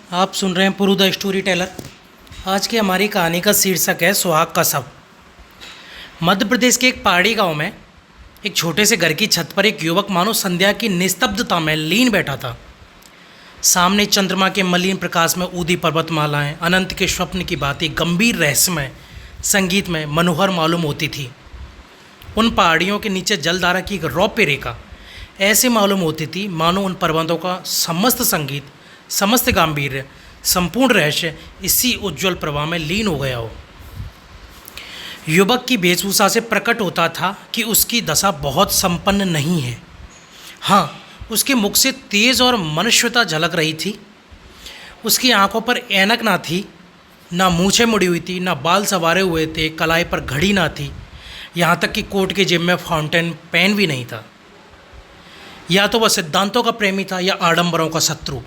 आप सुन रहे हैं पुरु द स्टोरी टेलर। आज की हमारी कहानी का शीर्षक है सुहाग का शव। मध्य प्रदेश के एक पहाड़ी गांव में एक छोटे से घर की छत पर एक युवक मानो संध्या की निस्तब्धता में लीन बैठा था। सामने चंद्रमा के मलिन प्रकाश में ऊदी पर्वतमालाएं, अनंत के स्वप्न की बातें गंभीर रहस्यमय संगीत में मनोहर मालूम होती थी। उन पहाड़ियों के नीचे जलधारा की एक रौप्य रेखा ऐसे मालूम होती थी मानो उन पर्वतों का समस्त संगीत, समस्त गांधीर्य, संपूर्ण रहस्य इसी उज्जवल प्रवाह में लीन हो गया हो। युवक की वेशभूषा से प्रकट होता था कि उसकी दशा बहुत संपन्न नहीं है। हाँ, उसके मुख से तेज और मनुष्यता झलक रही थी। उसकी आंखों पर ऐनक ना थी, ना मूछें मुड़ी हुई थी, ना बाल संवारे हुए थे, कलाई पर घड़ी ना थी, यहाँ तक कि कोट के जेब में फाउंटेन पेन भी नहीं था। या तो वह सिद्धांतों का प्रेमी था या आडंबरों का शत्रु।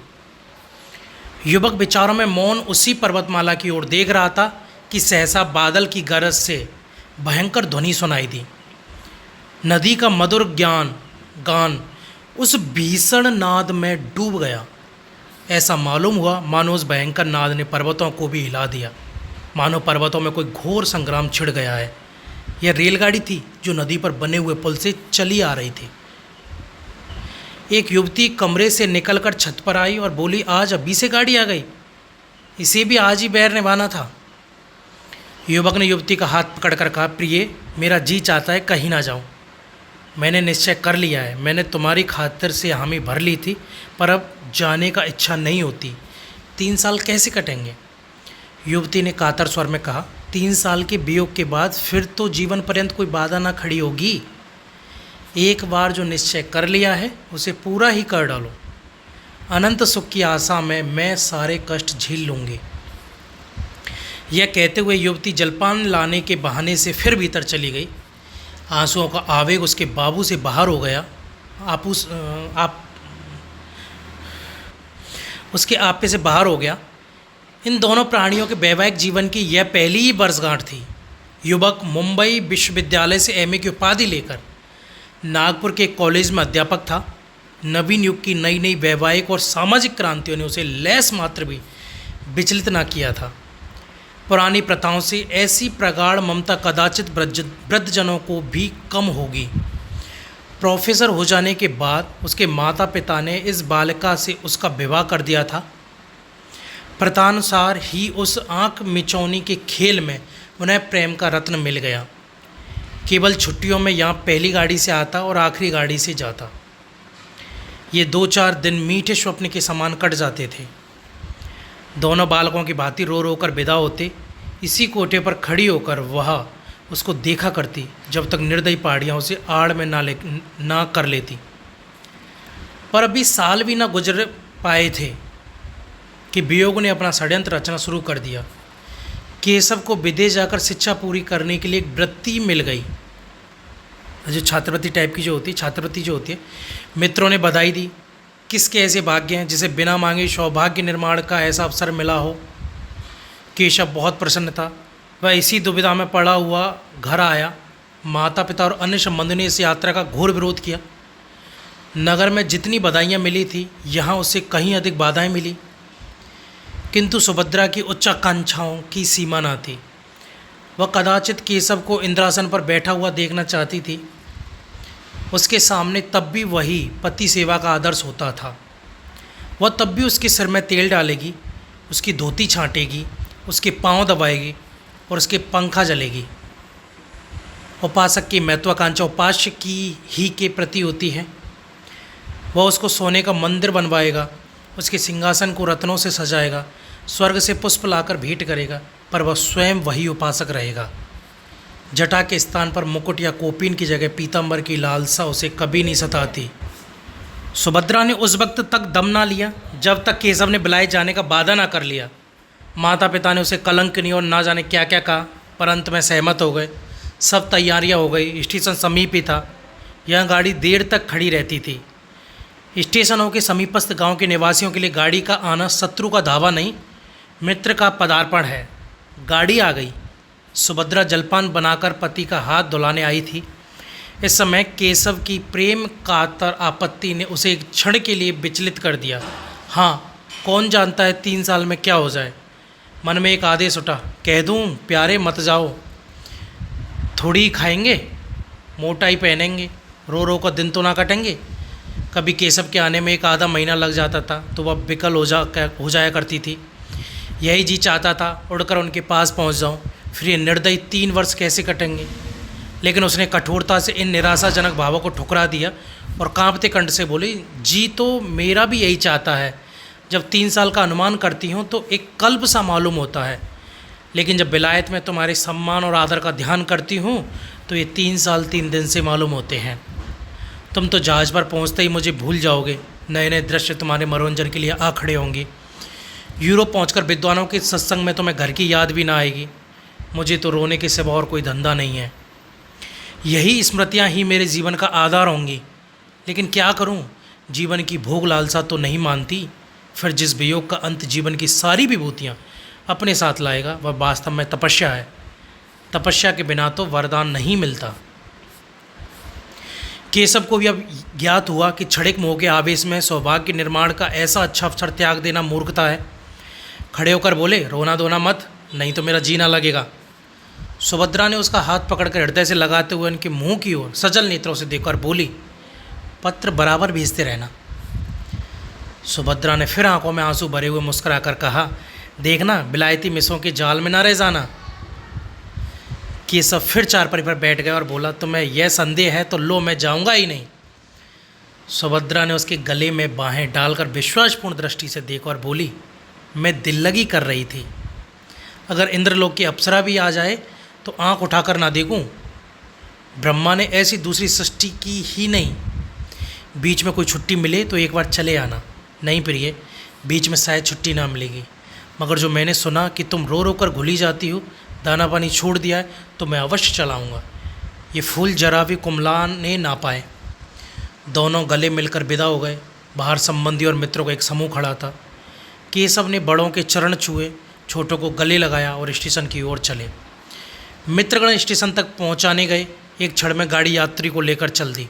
युवक विचारों में मौन उसी पर्वतमाला की ओर देख रहा था कि सहसा बादल की गरज से भयंकर ध्वनि सुनाई दी। नदी का मधुर गान उस भीषण नाद में डूब गया। ऐसा मालूम हुआ मानो उस भयंकर नाद ने पर्वतों को भी हिला दिया, मानो पर्वतों में कोई घोर संग्राम छिड़ गया है। यह रेलगाड़ी थी जो नदी पर बने हुए पुल से चली आ रही थी। एक युवती कमरे से निकलकर छत पर आई और बोली, आज अभी से गाड़ी आ गई, इसे भी आज ही बैर निभाना था। युवक ने युवती का हाथ पकड़कर कहा, प्रिय, मेरा जी चाहता है कहीं ना जाऊं। मैंने निश्चय कर लिया है। मैंने तुम्हारी खातिर से हामी भर ली थी, पर अब जाने का इच्छा नहीं होती। 3 साल कैसे कटेंगे? युवती ने कातर स्वर में कहा, 3 साल के वियोग के बाद फिर तो जीवन पर्यंत कोई बाधा ना खड़ी होगी। एक बार जो निश्चय कर लिया है उसे पूरा ही कर डालो। अनंत सुख की आशा में मैं सारे कष्ट झेल लूँगी। यह कहते हुए युवती जलपान लाने के बहाने से फिर भीतर चली गई। आंसुओं का आवेग उसके बाबू से बाहर हो गया। उसके आपे से बाहर हो गया। इन दोनों प्राणियों के वैवाहिक जीवन की यह पहली ही वर्षगांठ थी। युवक मुंबई विश्वविद्यालय से एमए की उपाधि लेकर नागपुर के कॉलेज में अध्यापक था। नवीन युग की नई नई वैवाहिक और सामाजिक क्रांतियों ने उसे लैस मात्र भी विचलित न किया था। पुरानी प्रथाओं से ऐसी प्रगाढ़ ममता कदाचित वृद्धजनों को भी कम होगी। प्रोफेसर हो जाने के बाद उसके माता पिता ने इस बालिका से उसका विवाह कर दिया था। प्रथानुसार ही उस आँख मिचौनी के खेल में उन्हें प्रेम का रत्न मिल गया। केवल छुट्टियों में यहाँ पहली गाड़ी से आता और आखिरी गाड़ी से जाता। ये 2-4 दिन मीठे स्वप्न के समान कट जाते थे। दोनों बालकों की भांति रो रो कर विदा होते। इसी कोटे पर खड़ी होकर वह उसको देखा करती जब तक निर्दयी पहाड़ियाँ उसे आड़ में ना कर लेती। पर अभी साल भी ना गुजर पाए थे कि वियोग ने अपना षड्यंत्र रचना शुरू कर दिया। केशव को विदेश जाकर शिक्षा पूरी करने के लिए एक वृत्ति मिल गई, जो छात्रवृत्ति टाइप की जो होती है, छात्रवृत्ति जो होती है। मित्रों ने बधाई दी। किसके ऐसे भाग्य हैं जिसे बिना मांगे सौभाग्य निर्माण का ऐसा अवसर मिला हो। केशव बहुत प्रसन्न था। वह इसी दुविधा में पड़ा हुआ घर आया। माता पिता और अन्य संबंधियों ने इस यात्रा का घोर विरोध किया। नगर में जितनी बधाइयाँ मिली थी, यहाँ उससे कहीं अधिक बाधाएं मिली। किंतु सुभद्रा की उच्चाकांक्षाओं की सीमा न थी। वह कदाचित केशव को इंद्रासन पर बैठा हुआ देखना चाहती थी। उसके सामने तब भी वही पति सेवा का आदर्श होता था। वह तब भी उसके सिर में तेल डालेगी, उसकी धोती छांटेगी, उसके पांव दबाएगी और उसके पंखा जलेगी। उपासक की महत्वाकांक्षा उपास्य की ही के प्रति होती है। वह उसको सोने का मंदिर बनवाएगा, उसके सिंहासन को रत्नों से सजाएगा, स्वर्ग से पुष्प लाकर भेंट करेगा, पर वह स्वयं वही उपासक रहेगा। जटा के स्थान पर मुकुट या कोपीन की जगह पीतांबर की लालसा उसे कभी नहीं सताती। सुभद्रा ने उस वक्त तक दम ना लिया जब तक केशव ने बुलाए जाने का वादा ना कर लिया। माता पिता ने उसे कलंकनी और ना जाने क्या क्या कहा, पर अंत में सहमत हो गए। सब तैयारियां हो गई। स्टेशन समीप ही था। यह गाड़ी देर तक खड़ी रहती थी। स्टेशनों के समीपस्थ गांव के निवासियों के लिए गाड़ी का आना शत्रु का धावा नहीं, मित्र का पदार्पण है। गाड़ी आ गई। सुभद्रा जलपान बनाकर पति का हाथ धुलाने आई थी। इस समय केशव की प्रेम कातर आपत्ति ने उसे एक क्षण के लिए विचलित कर दिया। हाँ, कौन जानता है 3 साल में क्या हो जाए। मन में एक आदेश उठा, कह दूं प्यारे मत जाओ, थोड़ी ही खाएंगे, मोटा ही पहनेंगे, रो रो कर दिन तो ना कटेंगे। कभी केशव के आने में एक आधा महीना लग जाता था तो वह विकल हो जाया करती थी। यही जी चाहता था उड़कर उनके पास पहुंच जाऊं, फिर ये निर्दयी 3 वर्ष कैसे कटेंगे। लेकिन उसने कठोरता से इन निराशाजनक भावों को ठुकरा दिया और कांपते कंठ से बोली, जी तो मेरा भी यही चाहता है। जब 3 साल का अनुमान करती हूँ तो एक कल्प सा मालूम होता है, लेकिन जब विलायत में तुम्हारे सम्मान और आदर का ध्यान करती हूँ तो ये 3 साल 3 दिन से मालूम होते हैं। तुम तो जहाज़ पर पहुँचते ही मुझे भूल जाओगे, नए नए दृश्य तुम्हारे मनोरंजन के लिए आ खड़े होंगे। यूरोप पहुंचकर विद्वानों के सत्संग में तुम्हें घर की याद भी ना आएगी। मुझे तो रोने के सिवा और कोई धंधा नहीं है। यही स्मृतियाँ ही मेरे जीवन का आधार होंगी। लेकिन क्या करूं, जीवन की भोग लालसा तो नहीं मानती। फिर जिस वियोग का अंत जीवन की सारी विभूतियाँ अपने साथ लाएगा वह वास्तव में तपस्या है। तपस्या के बिना तो वरदान नहीं मिलता। केशव को भी अब ज्ञात हुआ कि क्षणिक मोह के आवेश में सौभाग्य निर्माण का ऐसा अच्छा अवसर त्याग देना मूर्खता है। खड़े होकर बोले, रोना धोना मत, नहीं तो मेरा जीना लगेगा। सुभद्रा ने उसका हाथ पकड़कर हृदय से लगाते हुए उनके मुंह की ओर सजल नेत्रों से देखकर बोली, पत्र बराबर भेजते रहना। सुभद्रा ने फिर आंखों में आंसू भरे हुए मुस्कुराकर कहा, देखना विलायती मिसों के जाल में ना रह जाना। केशव फिर चारपाई पर बैठ गया और बोला, तुम्हें यह संदेह है तो लो, मैं जाऊंगा ही नहीं। सुभद्रा ने उसके गले में बाहें डालकर विश्वासपूर्ण दृष्टि से देखा और बोली, मैं दिल लगी कर रही थी। अगर इंद्रलोक की अप्सरा भी आ जाए तो आंख उठाकर ना देखूं। ब्रह्मा ने ऐसी दूसरी सृष्टि की ही नहीं। बीच में कोई छुट्टी मिले तो एक बार चले आना। नहीं प्रिय, बीच में शायद छुट्टी ना मिलेगी, मगर जो मैंने सुना कि तुम रो रो कर घुली जाती हो, दाना पानी छोड़ दिया है, तो मैं अवश्य चलाऊँगा। ये फूल जरा भी कुमलाने ना पाए। दोनों गले मिलकर विदा हो गए। बाहर संबंधी और मित्रों का एक समूह खड़ा था। केशव ने बड़ों के चरण छुए, छोटों को गले लगाया और स्टेशन की ओर चले। मित्रगण स्टेशन तक पहुंचाने गए। एक क्षण में गाड़ी यात्री को लेकर चल दी।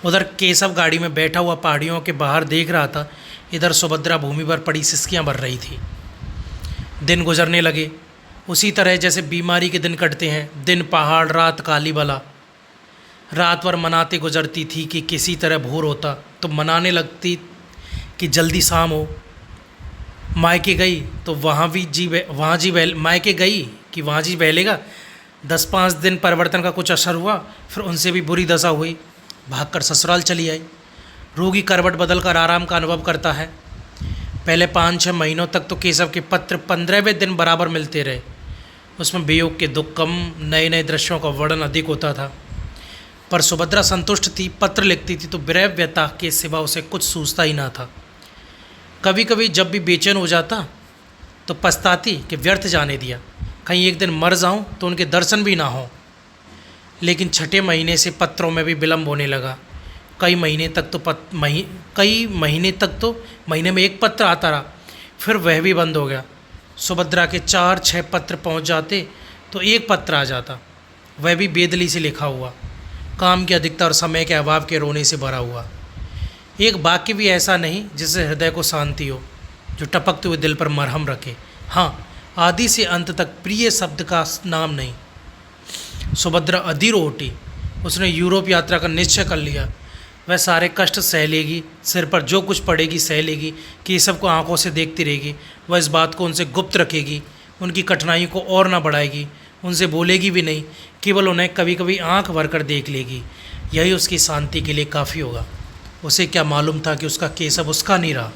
उधर केशव गाड़ी में बैठा हुआ पहाड़ियों के बाहर देख रहा था, इधर सुभद्रा भूमि पर पड़ी सिसकियां भर रही थी। दिन गुजरने लगे उसी तरह जैसे बीमारी के दिन कटते हैं। दिन पहाड़, रात काली बला। रात भर मनाते गुजरती थी कि किसी तरह भोर होता तो मनाने लगती कि जल्दी शाम हो। मायके गई तो मायके गई कि वहाँ जी बहलेगा। 10-5 दिन परिवर्तन का कुछ असर हुआ, फिर उनसे भी बुरी दशा हुई। भागकर ससुराल चली आई। रोगी करवट बदल कर आराम का अनुभव करता है। पहले 5-6 महीनों तक तो केशव के पत्र 15वें दिन बराबर मिलते रहे। उसमें वियोग के दुख कम, नए नए दृश्यों का वर्णन अधिक होता था। पर सुभद्रा संतुष्ट थी। पत्र लिखती थी तो विरह व्यथा के सिवा उसे कुछ सूझता ही ना था। कभी कभी जब भी बेचैन हो जाता तो पछताती कि व्यर्थ जाने दिया, कहीं एक दिन मर जाऊं तो उनके दर्शन भी ना हो। लेकिन 6ठे महीने से पत्रों में भी विलम्ब होने लगा। कई महीने तक तो महीने में एक पत्र आता रहा, फिर वह भी बंद हो गया। सुभद्रा के 4-6 पत्र पहुंच जाते तो एक पत्र आ जाता, वह भी बेदली से लिखा हुआ, काम की अधिकता और समय के अभाव के रोने से भरा हुआ। एक वाक्य भी ऐसा नहीं जिससे हृदय को शांति हो, जो टपकते हुए दिल पर मरहम रखे। हाँ, आदि से अंत तक प्रिय शब्द का नाम नहीं। सुभद्रा अधीर हो उठी। उसने यूरोप यात्रा का निश्चय कर लिया। वह सारे कष्ट सह लेगी, सिर पर जो कुछ पड़ेगी सह लेगी, केशव को आंखों से देखती रहेगी। वह इस बात को उनसे गुप्त रखेगी, उनकी कठिनाई को और ना बढ़ाएगी, उनसे बोलेगी भी नहीं, केवल उन्हें कभी कभी आंख भर कर देख लेगी। यही उसकी शांति के लिए काफ़ी होगा। उसे क्या मालूम था कि उसका केशव उसका नहीं रहा,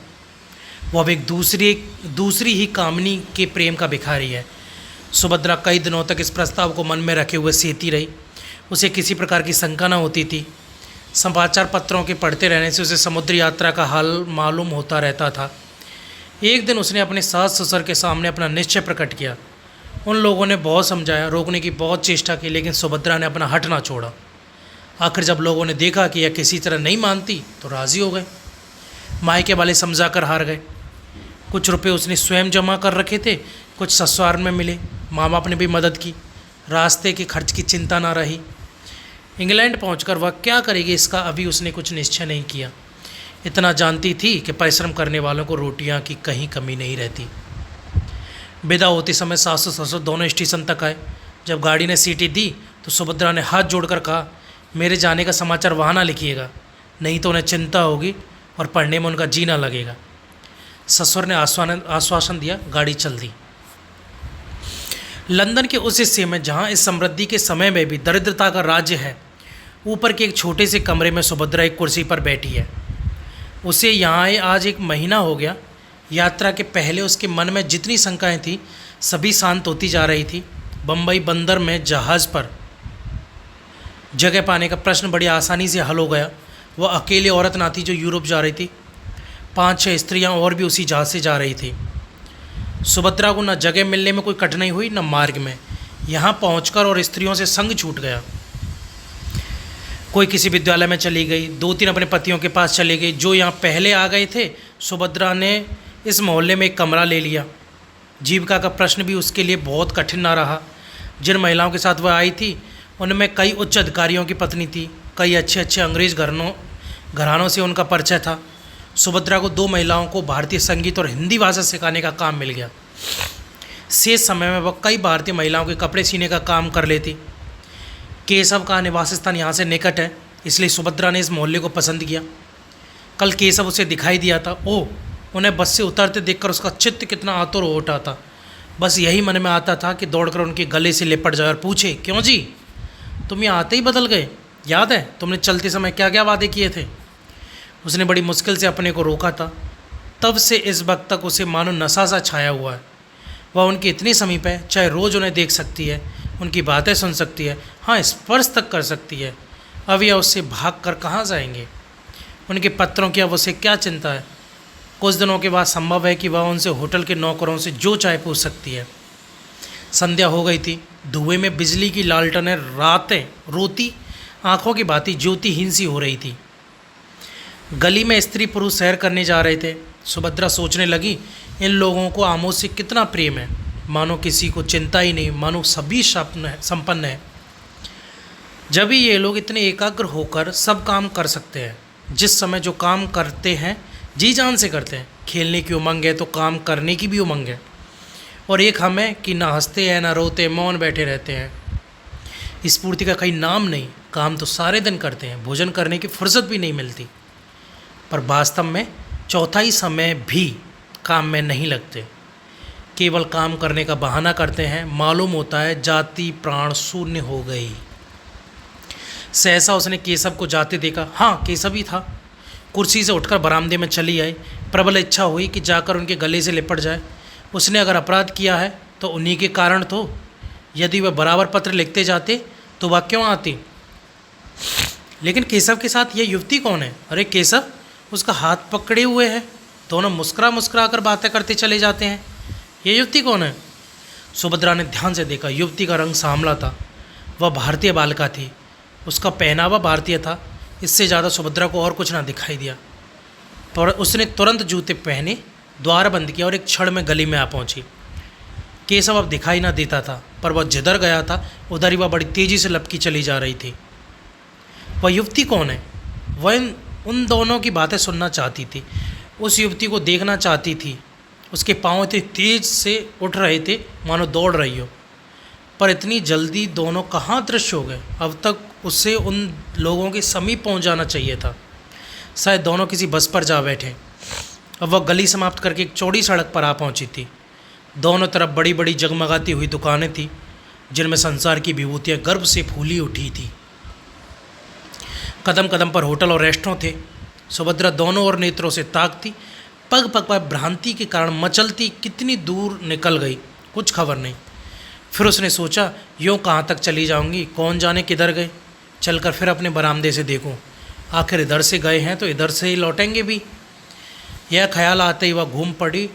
वो अब एक दूसरी ही कामनी के प्रेम का भिखारी है। सुभद्रा कई दिनों तक इस प्रस्ताव को मन में रखे हुए सेती रही। उसे किसी प्रकार की शंका न होती थी। समाचार पत्रों के पढ़ते रहने से उसे समुद्र यात्रा का हाल मालूम होता रहता था। एक दिन उसने अपने सास ससुर के सामने अपना निश्चय प्रकट किया। उन लोगों ने बहुत समझाया, रोकने की बहुत चेष्टा की, लेकिन सुभद्रा ने अपना हट ना छोड़ा। आखिर जब लोगों ने देखा कि यह किसी तरह नहीं मानती तो राज़ी हो गए। मायके वाले समझा कर हार गए। कुछ रुपए उसने स्वयं जमा कर रखे थे, कुछ ससुराल में मिले। माँ बाप ने भी मदद की। रास्ते के खर्च की चिंता ना रही। इंग्लैंड पहुंचकर वह क्या करेगी इसका अभी उसने कुछ निश्चय नहीं किया। इतना जानती थी कि परिश्रम करने वालों को रोटियां की कहीं कमी नहीं रहती। विदा होते समय सास और ससुर दोनों स्टेशन तक आए। जब गाड़ी ने सीटी दी तो सुभद्रा ने हाथ जोड़कर कहा, मेरे जाने का समाचार वहाँ ना लिखिएगा, नहीं तो उन्हें चिंता होगी और पढ़ने में उनका जी ना लगेगा। ससुर ने आश्वासन दिया। गाड़ी चल दी। लंदन के उस हिस्से में जहाँ इस समृद्धि के समय में भी दरिद्रता का राज्य है, ऊपर के एक छोटे से कमरे में सुभद्रा एक कुर्सी पर बैठी है। उसे यहाँ आए आज 1 महीना हो गया। यात्रा के पहले उसके मन में जितनी शंकाएं थी सभी शांत होती जा रही थी। बम्बई बंदर में जहाज़ पर जगह पाने का प्रश्न बड़ी आसानी से हल हो गया। वह अकेली औरत ना थी जो यूरोप जा रही थी, 5-6 स्त्रियां और भी उसी जहाज़ से जा रही थी। सुभद्रा को न जगह मिलने में कोई कठिनाई हुई न मार्ग में। यहाँ पहुंचकर और स्त्रियों से संग छूट गया। कोई किसी विद्यालय में चली गई, 2-3 अपने पतियों के पास चली गई जो यहाँ पहले आ गए थे। सुभद्रा ने इस मोहल्ले में एक कमरा ले लिया। जीविका का प्रश्न भी उसके लिए बहुत कठिन ना रहा। जिन महिलाओं के साथ वह आई थी उनमें कई उच्च अधिकारियों की पत्नी थी, कई अच्छे अच्छे अंग्रेज घरानों से उनका परिचय था। सुभद्रा को 2 महिलाओं को भारतीय संगीत और हिंदी भाषा सिखाने का काम मिल गया। शेष समय में वह कई भारतीय महिलाओं के कपड़े सीने का काम कर लेती। केशव का निवास स्थान यहाँ से निकट है, इसलिए सुभद्रा ने इस मोहल्ले को पसंद किया। कल केशव उसे दिखाई दिया था। ओह, उन्हें बस से उतरते देखकर उसका चित्त कितना आतुर हो उठा था। बस यही मन में आता था कि दौड़कर उनके गले से लिपट जाए और पूछे, क्यों जी, तुम यहाँ आते ही बदल गए? याद है तुमने चलते समय क्या क्या वादे किए थे? उसने बड़ी मुश्किल से अपने को रोका था। तब से इस वक्त तक उसे मानो नशा सा छाया हुआ है। वह उनके इतनी समीप है, चाहे रोज़ उन्हें देख सकती है, उनकी बातें सुन सकती है, हाँ स्पर्श तक कर सकती है। अब यह उससे भाग कर कहाँ जाएंगे? उनके पत्रों की अब उसे क्या चिंता है? कुछ दिनों के बाद संभव है कि वह उनसे होटल के नौकरों से जो चाहे पूछ सकती है। संध्या हो गई थी। धुएं में बिजली की लालटेनें रातें रोती आंखों की भांति ज्योतिहीन सी हो रही थी। गली में स्त्री पुरुष सैर करने जा रहे थे। सुभद्रा सोचने लगी, इन लोगों को आमोद से कितना प्रेम है, मानो किसी को चिंता ही नहीं, मानो सभी संपन्न है। जब भी ये लोग इतने एकाग्र होकर सब काम कर सकते हैं। जिस समय जो काम करते हैं जी जान से करते हैं। खेलने की उमंग है तो काम करने की भी उमंग है। और एक हम है कि ना हंसते हैं ना रोते, मौन बैठे रहते हैं। स्फूर्ति का कहीं नाम नहीं। काम तो सारे दिन करते हैं, भोजन करने की फुर्सत भी नहीं मिलती। पर वास्तव में चौथाई समय भी काम में नहीं लगते, केवल काम करने का बहाना करते हैं। मालूम होता है जाति प्राण शून्य हो गई। सहसा उसने केशव को जाते देखा। हाँ, केशव ही था। कुर्सी से उठकर बरामदे में चली आई। प्रबल इच्छा हुई कि जाकर उनके गले से लिपट जाए। उसने अगर अपराध किया है तो उन्हीं के कारण तो। यदि वह बराबर पत्र लिखते जाते तो वह क्यों आती? लेकिन केशव के साथ यह युवती कौन है? अरे केशव उसका हाथ पकड़े हुए है। दोनों मुस्कुरा कर बातें करते चले जाते हैं। ये युवती कौन है? सुभद्रा ने ध्यान से देखा। युवती का रंग सांवला था। वह भारतीय बालिका थी। उसका पहनावा भारतीय था। इससे ज़्यादा सुभद्रा को और कुछ ना दिखाई दिया। तो उसने तुरंत जूते पहने, द्वार बंद किया और एक क्षण में गली में आ पहुंची। केशव अब दिखाई ना देता था, पर वह जिधर गया था उधर ही वह बड़ी तेज़ी से लपकी चली जा रही थी। वह युवती कौन है? वह उन दोनों की बातें सुनना चाहती थी। उस युवती को देखना चाहती थी। उसके पाँव इतने तेज से उठ रहे थे मानो दौड़ रही हो। पर इतनी जल्दी दोनों कहाँ दृश्य हो गए? अब तक उससे उन लोगों के समीप पहुंच जाना चाहिए था। शायद दोनों किसी बस पर जा बैठे। अब वह गली समाप्त करके एक चौड़ी सड़क पर आ पहुंची थी। दोनों तरफ बड़ी बड़ी जगमगाती हुई दुकानें थीं, जिनमें संसार की विभूतियाँ गर्व से फूली उठी थी। कदम कदम पर होटल और रेस्टोरेंट थे। सुभद्रा दोनों ओर नेत्रों से ताकती, पग पग पर भ्रांति के कारण मचलती कितनी दूर निकल गई, कुछ खबर नहीं। फिर उसने सोचा, यूँ कहाँ तक चली जाऊंगी, कौन जाने किधर गए। चलकर फिर अपने बरामदे से देखूं, आखिर इधर से गए हैं तो इधर से ही लौटेंगे भी। यह ख्याल आते ही वह घूम पड़ी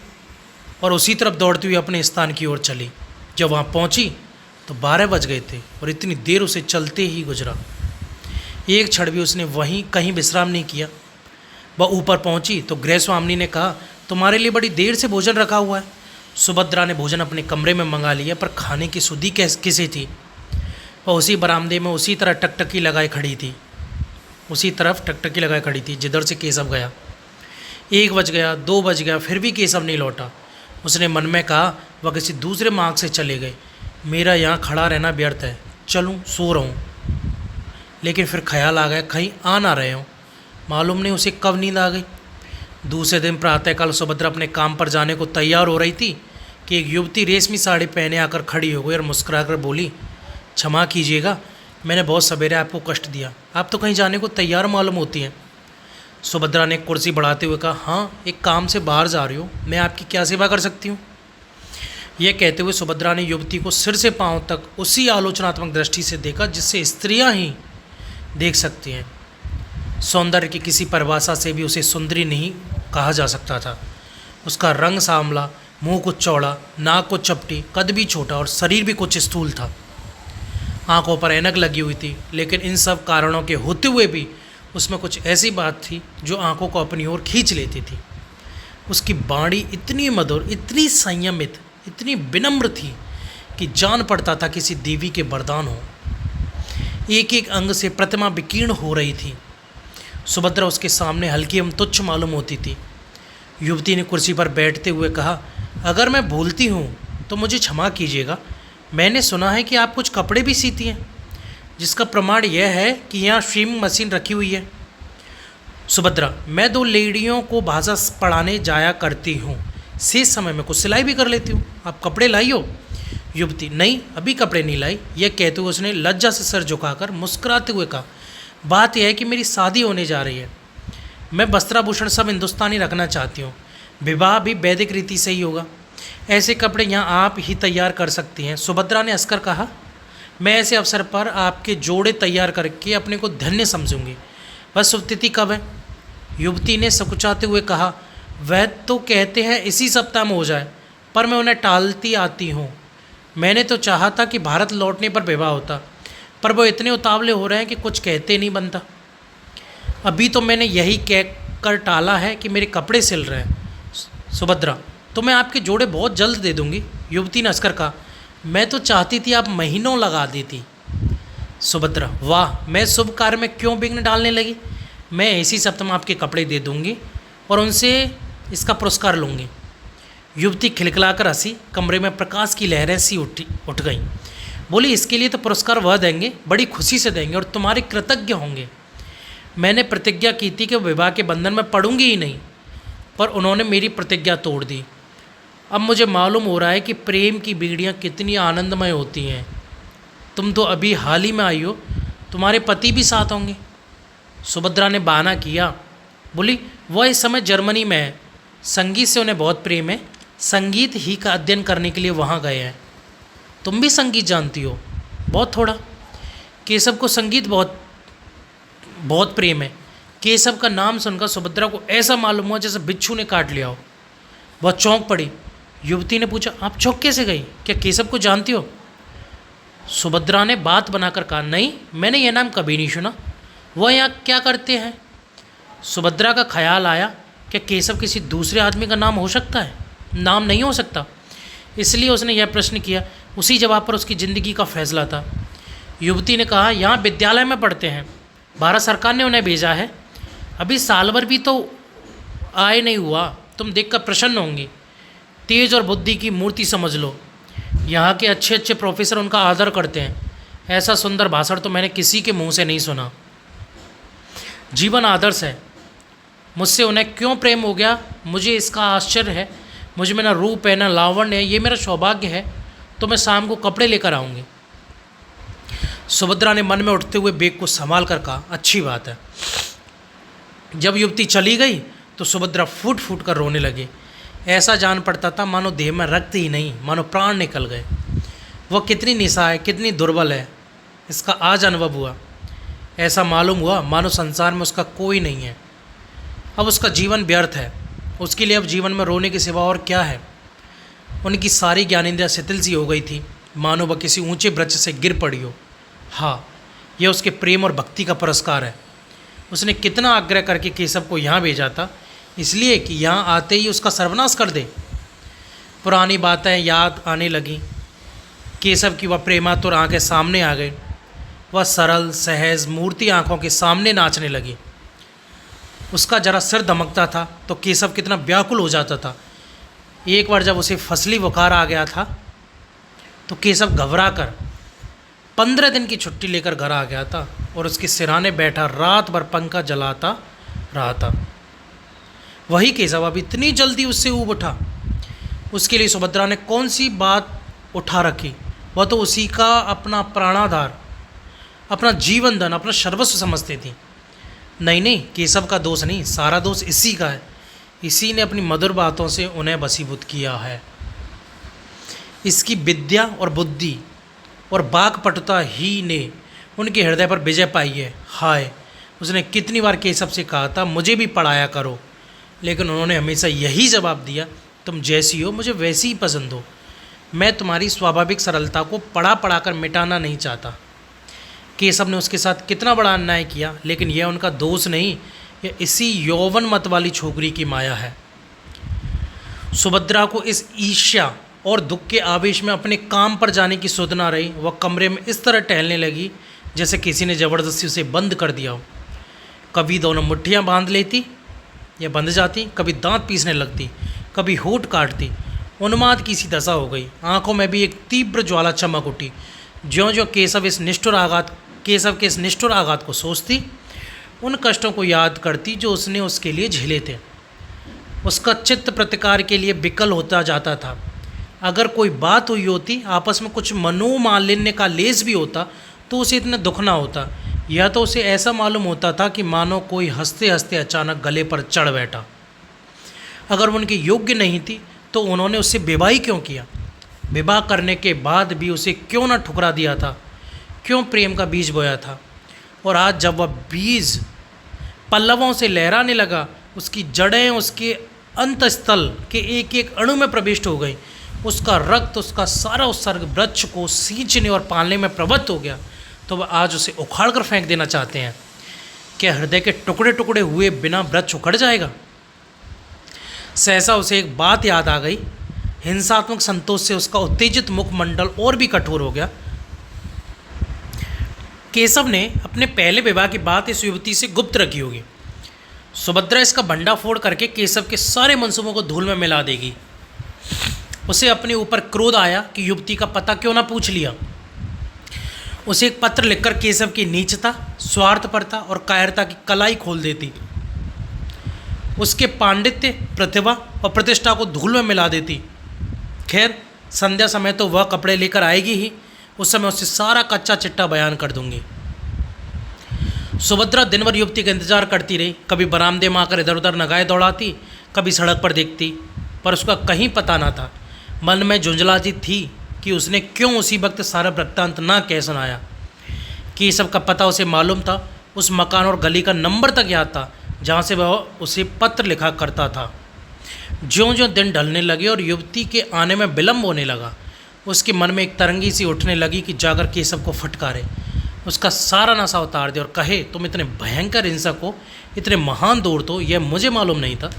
और उसी तरफ दौड़ती हुई अपने स्थान की ओर चली। जब वहाँ पहुँची तो 12 बज गए थे और इतनी देर उसे चलते ही गुजरा। एक क्षण भी उसने वहीं कहीं विश्राम नहीं किया। वह ऊपर पहुंची तो गृह स्वामिनी ने कहा, तुम्हारे लिए बड़ी देर से भोजन रखा हुआ है। सुभद्रा ने भोजन अपने कमरे में मंगा लिया, पर खाने की सुधि किसे थी? वह उसी बरामदे में उसी तरह टकटकी लगाए खड़ी थी, उसी तरफ टकटकी लगाए खड़ी थी जिधर से केशव गया। 1 बज गया, 2 बज गया, फिर भी केशव नहीं लौटा। उसने मन में कहा वह किसी दूसरे मार्ग से चले गए, मेरा यहाँ खड़ा रहना व्यर्थ है, चलूँ सो रहा हूँ। लेकिन फिर ख्याल आ गया कहीं आ ना रहे हों, मालूम नहीं उसे कब नींद आ गई। दूसरे दिन प्रातःकाल सुभद्रा अपने काम पर जाने को तैयार हो रही थी कि एक युवती रेशमी साड़ी पहने आकर खड़ी हो गई और मुस्कुराकर बोली, क्षमा कीजिएगा, मैंने बहुत सवेरे आपको कष्ट दिया, आप तो कहीं जाने को तैयार मालूम होती हैं। सुभद्रा ने कुर्सी बढ़ाते हुए कहा, हाँ, एक काम से बाहर जा रही हूँ, मैं आपकी क्या सेवा कर सकती हूँ। यह कहते हुए सुभद्रा ने युवती को सिर से पांव तक उसी आलोचनात्मक दृष्टि से देखा जिससे स्त्रियां ही देख सकती हैं। सौंदर्य की किसी परिभाषा से भी उसे सुंदरी नहीं कहा जा सकता था। उसका रंग सांवला, मुंह कुछ चौड़ा, नाक कुछ चपटी, कद भी छोटा और शरीर भी कुछ स्थूल था। आंखों पर ऐनक लगी हुई थी, लेकिन इन सब कारणों के होते हुए भी उसमें कुछ ऐसी बात थी जो आंखों को अपनी ओर खींच लेती थी। उसकी वाणी इतनी मधुर, इतनी संयमित, इतनी विनम्र थी कि जान पड़ता था किसी देवी के वरदान हो। एक एक अंग से प्रतिमा विकीर्ण हो रही थी। सुभद्रा उसके सामने हल्की एवं तुच्छ मालूम होती थी। युवती ने कुर्सी पर बैठते हुए कहा, अगर मैं भूलती हूँ तो मुझे क्षमा कीजिएगा, मैंने सुना है कि आप कुछ कपड़े भी सीती हैं, जिसका प्रमाण यह है कि यहाँ स्विमिंग मशीन रखी हुई है। सुभद्रा, मैं 2 लेडियों को भाषा पढ़ाने जाया करती हूँ, शेष समय में कुछ सिलाई भी कर लेती हूँ, आप कपड़े लाई हो। युवती, नहीं, अभी कपड़े नहीं लाई। यह कहते हुए उसने लज्जा से सर झुकाकर मुस्कुराते हुए कहा, बात यह है कि मेरी शादी होने जा रही है, मैं वस्त्राभूषण सब हिंदुस्तानी रखना चाहती हूँ, विवाह भी वैदिक रीति से ही होगा, ऐसे कपड़े यहाँ आप ही तैयार कर सकती हैं। सुभद्रा ने हंसकर कहा, मैं ऐसे अवसर पर आपके जोड़े तैयार करके अपने को धन्य समझूंगी। वह शुभ तिथि कब है? युवती ने सकुचाते हुए कहा, वह तो कहते हैं इसी सप्ताह में हो जाए, पर मैं उन्हें टालती आती हूँ। मैंने तो चाहा था कि भारत लौटने पर विवाह होता, पर वो इतने उतावले हो रहे हैं कि कुछ कहते नहीं बनता। अभी तो मैंने यही कह कर टाला है कि मेरे कपड़े सिल रहे हैं। सुभद्रा, तो मैं आपके जोड़े बहुत जल्द दे दूंगी। युवती ने हंसकर कहा, मैं तो चाहती थी आप महीनों लगा देती। सुभद्रा, वाह, मैं शुभ कार्य में क्यों विघ्न डालने लगी, मैं इसी सप्ताह में आपके कपड़े दे दूंगी और उनसे इसका पुरस्कार लूँगी। युवती खिलखिलाकर हंसी, कमरे में प्रकाश की लहरें सी उठ गईं। बोली, इसके लिए तो पुरस्कार वह देंगे, बड़ी खुशी से देंगे और तुम्हारे कृतज्ञ होंगे। मैंने प्रतिज्ञा की थी कि विवाह के बंधन में पड़ूंगी ही नहीं, पर उन्होंने मेरी प्रतिज्ञा तोड़ दी। अब मुझे मालूम हो रहा है कि प्रेम की बीड़ियाँ कितनी आनंदमय होती हैं। तुम तो अभी हाल ही में आई हो, तुम्हारे पति भी साथ होंगे। सुभद्रा ने बहाना किया, बोली, वह इस समय जर्मनी में है, संगीत से उन्हें बहुत प्रेम है, संगीत ही का अध्ययन करने के लिए वहाँ गए हैं। तुम भी संगीत जानती हो? बहुत थोड़ा। केशव को संगीत बहुत बहुत प्रेम है। केशव का नाम सुनकर सुभद्रा को ऐसा मालूम हुआ जैसे बिच्छू ने काट लिया हो। वह चौंक पड़ी। युवती ने पूछा, आप चौंक कैसे गई, क्या केशव को जानती हो? सुभद्रा ने बात बनाकर कहा, नहीं, मैंने यह नाम कभी नहीं सुना, वह यहाँ क्या करते हैं? सुभद्रा का ख्याल आया, क्या केशव किसी दूसरे आदमी का नाम हो सकता है? नाम नहीं हो सकता, इसलिए उसने यह प्रश्न किया। उसी जवाब पर उसकी ज़िंदगी का फैसला था। युवती ने कहा, यहाँ विद्यालय में पढ़ते हैं, भारत सरकार ने उन्हें भेजा है, अभी साल भर भी तो आए नहीं हुआ, तुम देखकर प्रसन्न होंगी। तेज और बुद्धि की मूर्ति समझ लो। यहाँ के अच्छे अच्छे प्रोफेसर उनका आदर करते हैं। ऐसा सुंदर भाषण तो मैंने किसी के मुंह से नहीं सुना। जीवन आदर्श है। मुझसे उन्हें क्यों प्रेम हो गया, मुझे इसका आश्चर्य है। मुझ में ना रूप है, ना लावण्य है, ये मेरा सौभाग्य है। तो मैं शाम को कपड़े लेकर आऊँगी। सुभद्रा ने मन में उठते हुए बेग को संभाल कर कहा, अच्छी बात है। जब युवती चली गई तो सुभद्रा फूट फूट कर रोने लगी। ऐसा जान पड़ता था मानो देह में रक्त ही नहीं, मानो प्राण निकल गए। वह कितनी निस्सहाय, कितनी दुर्बल है, इसका आज अनुभव हुआ। ऐसा मालूम हुआ मानो संसार में उसका कोई नहीं है। अब उसका जीवन व्यर्थ है। उसके लिए अब जीवन में रोने के सिवा और क्या है। उनकी सारी ज्ञानेंद्रियाँ शिथिल सी हो गई थी, मानो वह किसी ऊंचे वृक्ष से गिर पड़ी हो। हाँ, यह उसके प्रेम और भक्ति का पुरस्कार है। उसने कितना आग्रह करके केशव को यहाँ भेजा था, इसलिए कि यहाँ आते ही उसका सर्वनाश कर दे। पुरानी बातें याद आने लगीं। केशव की वह प्रेमातुर आंखें सामने आ गई। वह सरल सहज मूर्ति आंखों के सामने नाचने लगी। उसका जरा सिर दमकता था तो केशव कितना व्याकुल हो जाता था। एक बार जब उसे फसली बुखार आ गया था तो केशव घबरा कर 15 दिन की छुट्टी लेकर घर आ गया था और उसके सिरहाने बैठा रात भर पंखा जलाता रहा था। वही केशव अब इतनी जल्दी उससे ऊब उठा। उसके लिए सुभद्रा ने कौन सी बात उठा रखी? वह तो उसी का अपना प्राणाधार, अपना जीवन धन, अपना सर्वस्व समझती थी। नहीं नहीं, केशव का दोष नहीं, सारा दोष इसी का है। इसी ने अपनी मधुर बातों से उन्हें वशीभूत किया है। इसकी विद्या और बुद्धि और वाक्पटुता ही ने उनके हृदय पर विजय पाई है। हाय, उसने कितनी बार केशव से कहा था मुझे भी पढ़ाया करो, लेकिन उन्होंने हमेशा यही जवाब दिया, तुम जैसी हो मुझे वैसी ही पसंद हो। मैं तुम्हारी स्वाभाविक सरलता को पढ़ा पढ़ा कर मिटाना नहीं चाहता। केशव ने उसके साथ कितना बड़ा अन्याय किया, लेकिन यह उनका दोष नहीं, यह इसी यौवन मत वाली छोकरी की माया है। सुभद्रा को इस ईर्ष्या और दुख के आवेश में अपने काम पर जाने की सुध ना रही। वह कमरे में इस तरह टहलने लगी जैसे किसी ने ज़बरदस्ती उसे बंद कर दिया हो। कभी दोनों मुट्ठियाँ बांध लेती या बंध जाती, कभी दांत पीसने लगती, कभी होठ काटती। उन्माद की सी दशा हो गई। आंखों में भी एक तीव्र ज्वाला चमक उठी। ज्यों ज्यों केशव के इस निष्ठुर आघात को सोचती, उन कष्टों को याद करती जो उसने उसके लिए झेले थे। उसका चित्त प्रतिकार के लिए विकल होता जाता था। अगर कोई बात हुई होती, आपस में कुछ मनोमालिन्य का लेस भी होता, तो उसे इतना दुख ना होता। यह तो उसे ऐसा मालूम होता था कि मानो कोई हंसते हंसते अचानक गले पर चढ़ बैठा। अगर वो उनके योग्य नहीं थी तो उन्होंने उससे विवाह ही क्यों किया? विवाह करने के बाद भी उसे क्यों न ठुकरा दिया था? क्यों प्रेम का बीज बोया था? और आज जब वह बीज पल्लवों से लहराने लगा, उसकी जड़ें उसके अंतस्थल के एक एक अणु में प्रविष्ट हो गई। उसका रक्त, उसका सारा उत्सर्ग वृक्ष को सींचने और पालने में प्रवृत्त हो गया, तो वह आज उसे उखाड़ कर फेंक देना चाहते हैं। क्या हृदय के टुकड़े टुकड़े हुए बिना वृक्ष उखड़ जाएगा? सहसा उसे एक बात याद आ गई। हिंसात्मक संतोष से उसका उत्तेजित मुखमंडल और भी कठोर हो गया। केशव ने अपने पहले विवाह की बात इस युवती से गुप्त रखी होगी। सुभद्रा इसका भंडाफोड़ करके केशव के सारे मंसूबों को धूल में मिला देगी। उसे अपने ऊपर क्रोध आया कि युवती का पता क्यों ना पूछ लिया। उसे एक पत्र लिखकर केशव की नीचता, स्वार्थपरता और कायरता की कलाई खोल देती। उसके पांडित्य, प्रतिभा और प्रतिष्ठा को धूल में मिला देती। खैर, संध्या समय तो वह कपड़े लेकर आएगी ही। उस समय उससे सारा कच्चा चिट्ठा बयान कर दूंगी। सुभद्रा दिन भर युवती का इंतजार करती रही। कभी बरामदे में आकर इधर उधर नगाए दौड़ाती, कभी सड़क पर देखती, पर उसका कहीं पता ना था। मन में झुंझलाती थी कि उसने क्यों उसी वक्त सारा वृत्तांत ना कह सुनाया। कि सब का पता उसे मालूम था। उस मकान और गली का नंबर तक याद था जहाँ से वह उसे पत्र लिखा करता था। ज्यों ज्यों दिन ढलने लगे और युवती के आने में विलम्ब होने लगा, उसके मन में एक तरंगी सी उठने लगी कि जाकर केशव को फटकारे, उसका सारा नशा उतार दे और कहे, तुम इतने भयंकर हिंसक हो, इतने महान दौड़ते हो, यह मुझे मालूम नहीं था।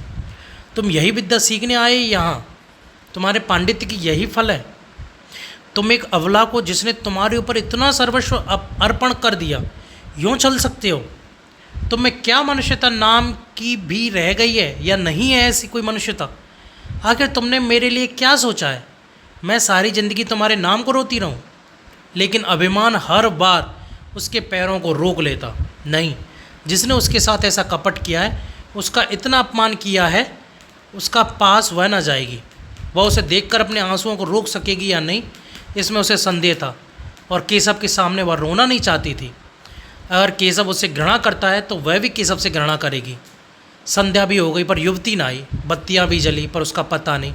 तुम यही विद्या सीखने आए यहाँ? तुम्हारे पांडित्य की यही फल है? तुम एक अबला को जिसने तुम्हारे ऊपर इतना सर्वस्व अर्पण कर दिया, यूँ चल सकते हो? तुम में क्या मनुष्यता नाम की भी रह गई है या नहीं है ऐसी कोई मनुष्यता? आखिर तुमने मेरे लिए क्या सोचा है? मैं सारी ज़िंदगी तुम्हारे नाम को रोती रहूं? लेकिन अभिमान हर बार उसके पैरों को रोक लेता। नहीं, जिसने उसके साथ ऐसा कपट किया है, उसका इतना अपमान किया है, उसका पास वह न जाएगी। वह उसे देखकर अपने आंसुओं को रोक सकेगी या नहीं, इसमें उसे संदेह था। और केशव के सामने वह रोना नहीं चाहती थी। अगर केशव उससे घृणा करता है तो वह भी केशव से घृणा करेगी। संध्या भी हो गई पर युवती ना आई। बत्तियां भी जली पर उसका पता नहीं।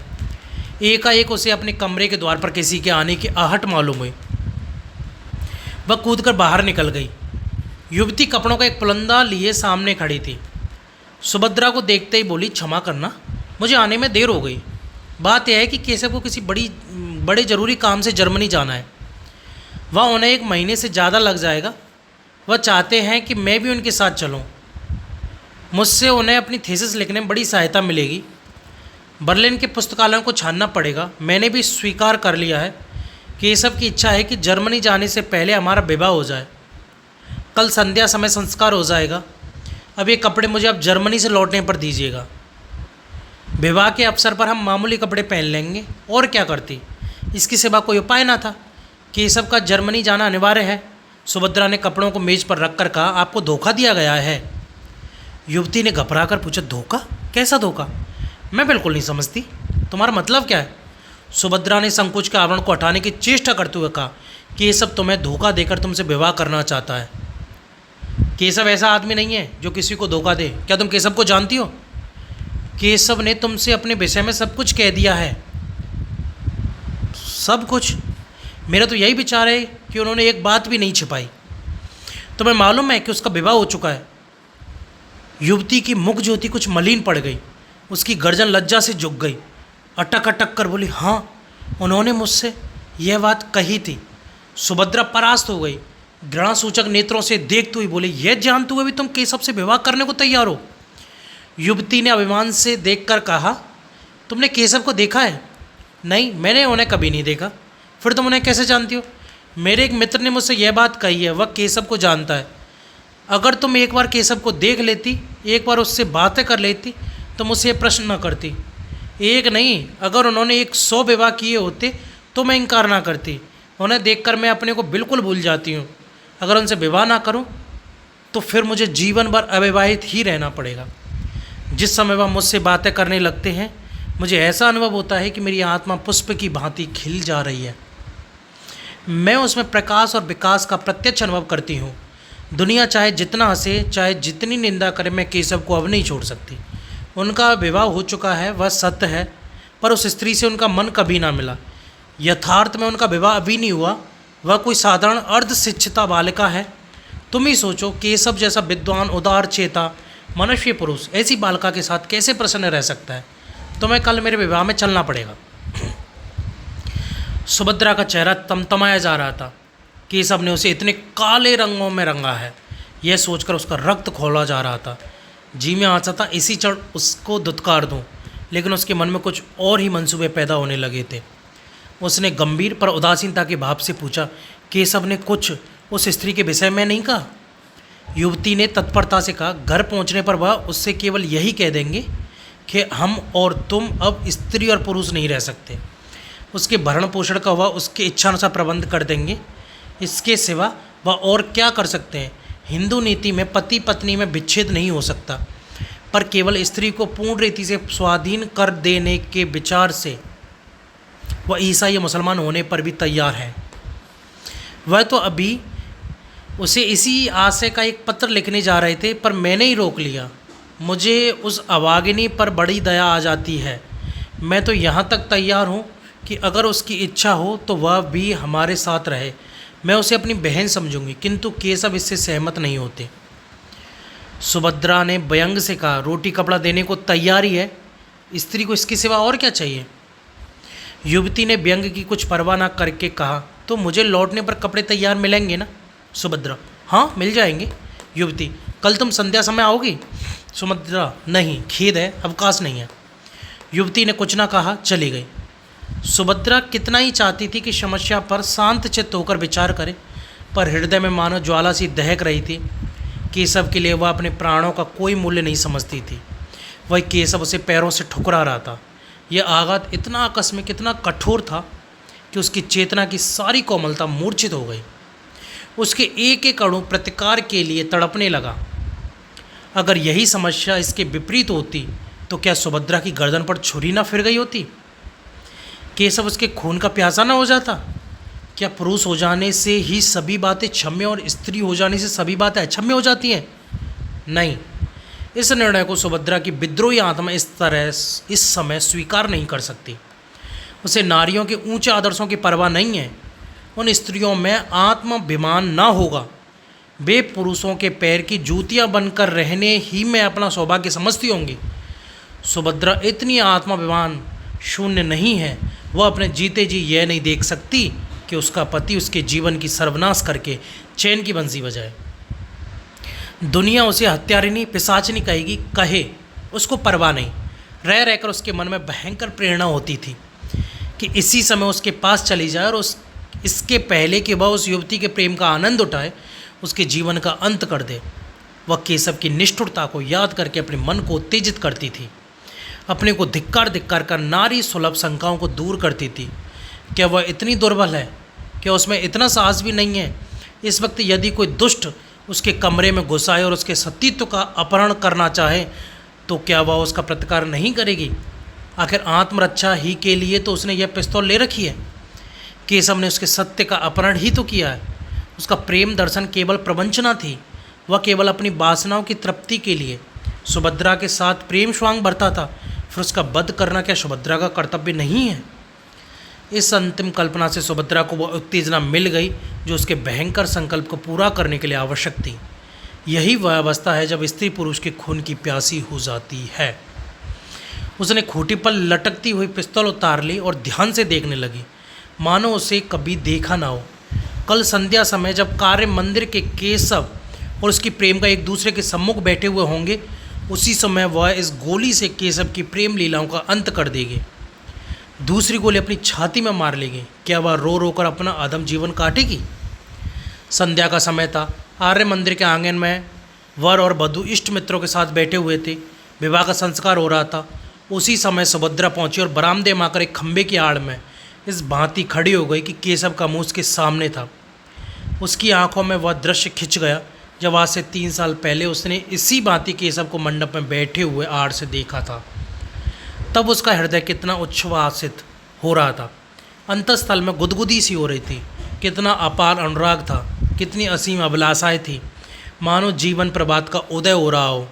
एकाएक उसे अपने कमरे के द्वार पर किसी के आने की आहट मालूम हुई। वह कूदकर बाहर निकल गई। युवती कपड़ों का एक पुलंदा लिए सामने खड़ी थी। सुभद्रा को देखते ही बोली, क्षमा करना, मुझे आने में देर हो गई। बात यह है कि केशव को किसी बड़े ज़रूरी काम से जर्मनी जाना है। वह उन्हें 1 महीने से ज़्यादा लग जाएगा। वह चाहते हैं कि मैं भी उनके साथ चलूं। मुझसे उन्हें अपनी थीसिस लिखने में बड़ी सहायता मिलेगी। बर्लिन के पुस्तकालयों को छानना पड़ेगा। मैंने भी स्वीकार कर लिया है कि ये सब की इच्छा है कि जर्मनी जाने से पहले हमारा विवाह हो जाए। कल संध्या समय संस्कार हो जाएगा। अब ये कपड़े मुझे अब जर्मनी से लौटने पर दीजिएगा। विवाह के अवसर पर हम मामूली कपड़े पहन लेंगे, और क्या करती, इसके सिवा कोई उपाय ना था। केशव का जर्मनी जाना अनिवार्य है। सुभद्रा ने कपड़ों को मेज पर रखकर कहा, आपको धोखा दिया गया है। युवती ने घबरा कर पूछा, धोखा? कैसा धोखा? मैं बिल्कुल नहीं समझती, तुम्हारा मतलब क्या है? सुभद्रा ने संकोच के आवरण को हटाने की चेष्टा करते हुए कहा, केशव तुम्हें धोखा देकर तुमसे विवाह करना चाहता है। केशव ऐसा आदमी नहीं है जो किसी को धोखा दे। क्या तुम केशव को जानती हो? केशव ने तुमसे अपने विषय में सब कुछ कह दिया है। सब कुछ? मेरा तो यही विचार है कि उन्होंने एक बात भी नहीं छिपाई। तुम्हें मालूम है कि उसका विवाह हो चुका है? युवती की मुख ज्योति कुछ मलिन पड़ गई। उसकी गर्दन लज्जा से झुक गई। अटक अटक कर बोली, हाँ, उन्होंने मुझसे यह बात कही थी। सुभद्रा परास्त हो गई। घृणा सूचक नेत्रों से देखते हुए बोले, यह जानते हुए भी तुम केशव से विवाह करने को तैयार हो? युवती ने अभिमान से देखकर कहा, तुमने केशव को देखा है? नहीं, मैंने उन्हें कभी नहीं देखा। फिर तुम उन्हें कैसे जानती हो? मेरे एक मित्र ने मुझसे यह बात कही है, वह केशव को जानता है। अगर तुम एक बार केशव को देख लेती, एक बार उससे बातें कर लेती, तो मुझसे ये प्रश्न न करती। एक नहीं, अगर उन्होंने 100 विवाह किए होते तो मैं इनकार ना करती। उन्हें देखकर मैं अपने को बिल्कुल भूल जाती हूँ। अगर उनसे विवाह ना करूँ तो फिर मुझे जीवन भर अविवाहित ही रहना पड़ेगा। जिस समय वह मुझसे बातें करने लगते हैं, मुझे ऐसा अनुभव होता है कि मेरी आत्मा पुष्प की भांति खिल जा रही है। मैं उसमें प्रकाश और विकास का प्रत्यक्ष अनुभव करती हूँ। दुनिया चाहे जितना हंसे, चाहे जितनी निंदा करे, मैं केशव को अब नहीं छोड़ सकती। उनका विवाह हो चुका है, वह सत्य है, पर उस स्त्री से उनका मन कभी ना मिला। यथार्थ में उनका विवाह अभी नहीं हुआ। वह कोई साधारण अर्ध शिक्षिता बालिका है। तुम ही सोचो, केशव जैसा विद्वान, उदार चेता, मनुष्य पुरुष ऐसी बालिका के साथ कैसे प्रसन्न रह सकता है? तुम्हें कल मेरे विवाह में चलना पड़ेगा। सुभद्रा का चेहरा तमतमाया जा रहा था। केशव ने उसे इतने काले रंगों में रंगा है, यह सोचकर उसका रक्त खौला जा रहा था। जी में आशा था इसी क्षण उसको दुत्कार दूं, लेकिन उसके मन में कुछ और ही मंसूबे पैदा होने लगे थे। उसने गंभीर पर उदासीनता के भाव से पूछा, केशव ने कुछ उस स्त्री के विषय में नहीं कहा? युवती ने तत्परता से कहा, घर पहुंचने पर वह उससे केवल यही कह देंगे कि हम और तुम अब स्त्री और पुरुष नहीं रह सकते। उसके भरण पोषण का वह उसके इच्छानुसार प्रबंध कर देंगे। इसके सिवा वह और क्या कर सकते हैं? हिंदू नीति में पति पत्नी में विच्छेद नहीं हो सकता, पर केवल स्त्री को पूर्ण रीति से स्वाधीन कर देने के विचार से वह ईसाई या मुसलमान होने पर भी तैयार है। वह तो अभी उसे इसी आशय का एक पत्र लिखने जा रहे थे, पर मैंने ही रोक लिया। मुझे उस अभागिनी पर बड़ी दया आ जाती है। मैं तो यहाँ तक तैयार हूँ कि अगर उसकी इच्छा हो तो वह भी हमारे साथ रहे। मैं उसे अपनी बहन समझूंगी, किंतु केशव इससे सहमत नहीं होते। सुभद्रा ने व्यंग से कहा, रोटी कपड़ा देने को तैयार ही है, स्त्री को इसके सिवा और क्या चाहिए? युवती ने व्यंग की कुछ परवाह न करके कहा, तो मुझे लौटने पर कपड़े तैयार मिलेंगे ना? सुभद्रा, हाँ मिल जाएंगे। युवती, कल तुम संध्या समय आओगी? सुभद्रा, नहीं, खेद है, अवकाश नहीं है। युवती ने कुछ ना कहा, चली गई। सुभद्रा कितना ही चाहती थी कि समस्या पर शांत चित्त होकर विचार करे, पर हृदय में मानो ज्वाला सी दहक रही थी। केशव के लिए वह अपने प्राणों का कोई मूल्य नहीं समझती थी। वह केशव उसे पैरों से ठुकरा रहा था। यह आघात इतना आकस्मिक, इतना कठोर था कि उसकी चेतना की सारी कोमलता मूर्छित हो गई। उसके एक एक अणु प्रतिकार के लिए तड़पने लगा। अगर यही समस्या इसके विपरीत होती तो क्या सुभद्रा की गर्दन पर छुरी ना फिर गई होती? केशव उसके खून का प्यासा ना हो जाता? क्या पुरुष हो जाने से ही सभी बातें क्षम्य और स्त्री हो जाने से सभी बातें अक्षम्य हो जाती हैं? नहीं, इस निर्णय को सुभद्रा की विद्रोही आत्मा इस समय स्वीकार नहीं कर सकती। उसे नारियों के ऊंचे आदर्शों की परवाह नहीं है। उन स्त्रियों में आत्माभिमान ना होगा। वे पुरुषों के पैर की जूतियां बनकर रहने ही में अपना सौभाग्य समझती होंगी। सुभद्रा इतनी आत्माभिमान शून्य नहीं है। वह अपने जीते जी यह नहीं देख सकती कि उसका पति उसके जीवन की सर्वनाश करके चैन की बंसी बजाए। दुनिया उसे हत्यारिनी, पिशाचिनी कहेगी, कहे, उसको परवाह नहीं। रह रहकर उसके मन में भयंकर प्रेरणा होती थी कि इसी समय उसके पास चली जाए और इसके पहले कि वह उस युवती के प्रेम का आनंद उठाए, उसके जीवन का अंत कर दे। वह केशव की निष्ठुरता को याद करके अपने मन को उत्तेजित करती थी, अपने को धिक्कार धिक्कार कर नारी सुलभ शंकाओं को दूर करती थी। क्या वह इतनी दुर्बल है? क्या उसमें इतना साहस भी नहीं है? इस वक्त यदि कोई दुष्ट उसके कमरे में घुस आए और उसके सतीत्व का अपहरण करना चाहे तो क्या वह उसका प्रतिकार नहीं करेगी? आखिर आत्मरक्षा ही के लिए तो उसने यह पिस्तौल ले रखी है। केशव ने उसके सत्य का अपहरण ही तो किया है। उसका प्रेम दर्शन केवल प्रवंचना थी, वह केवल अपनी वासनाओं की तृप्ति के लिए सुभद्रा के साथ प्रेम स्वांग भरता था। फिर उसका वध करना क्या सुभद्रा का कर्तव्य नहीं है? इस अंतिम कल्पना से सुभद्रा को वह उत्तेजना मिल गई जो उसके भयंकर संकल्प को पूरा करने के लिए आवश्यक थी। यही वह अवस्था है जब स्त्री पुरुष के खून की प्यासी हो जाती है। उसने खूंटी पर लटकती हुई पिस्तौल उतार ली और ध्यान से देखने लगी, मानो उसे कभी देखा ना हो। कल संध्या समय जब कार्य मंदिर के केशव और उसकी प्रेम का एक दूसरे के सम्मुख बैठे हुए होंगे, उसी समय वह इस गोली से केशव की प्रेम लीलाओं का अंत कर देगी। दूसरी गोली अपनी छाती में मार लेगी। क्या वह रो रो कर अपना अधम जीवन काटेगी? संध्या का समय था। आर्य मंदिर के आंगन में वर और वधू इष्ट मित्रों के साथ बैठे हुए थे। विवाह का संस्कार हो रहा था। उसी समय सुभद्रा पहुंची और बरामदे में आकर एक खंभे की आड़ में इस भांति खड़ी हो गई कि केशव का मुंह उसके सामने था। उसकी आंखों में वह दृश्य खिंच गया जब आज से 3 साल पहले उसने इसी भांति केशव को मंडप में बैठे हुए आड़ से देखा था। तब उसका हृदय कितना उच्छ्वासित हो रहा था, अंतस्थल में गुदगुदी सी हो रही थी। कितना अपार अनुराग था, कितनी असीम अभिलाषाएं थी, मानो जीवन प्रभात का उदय हो रहा हो।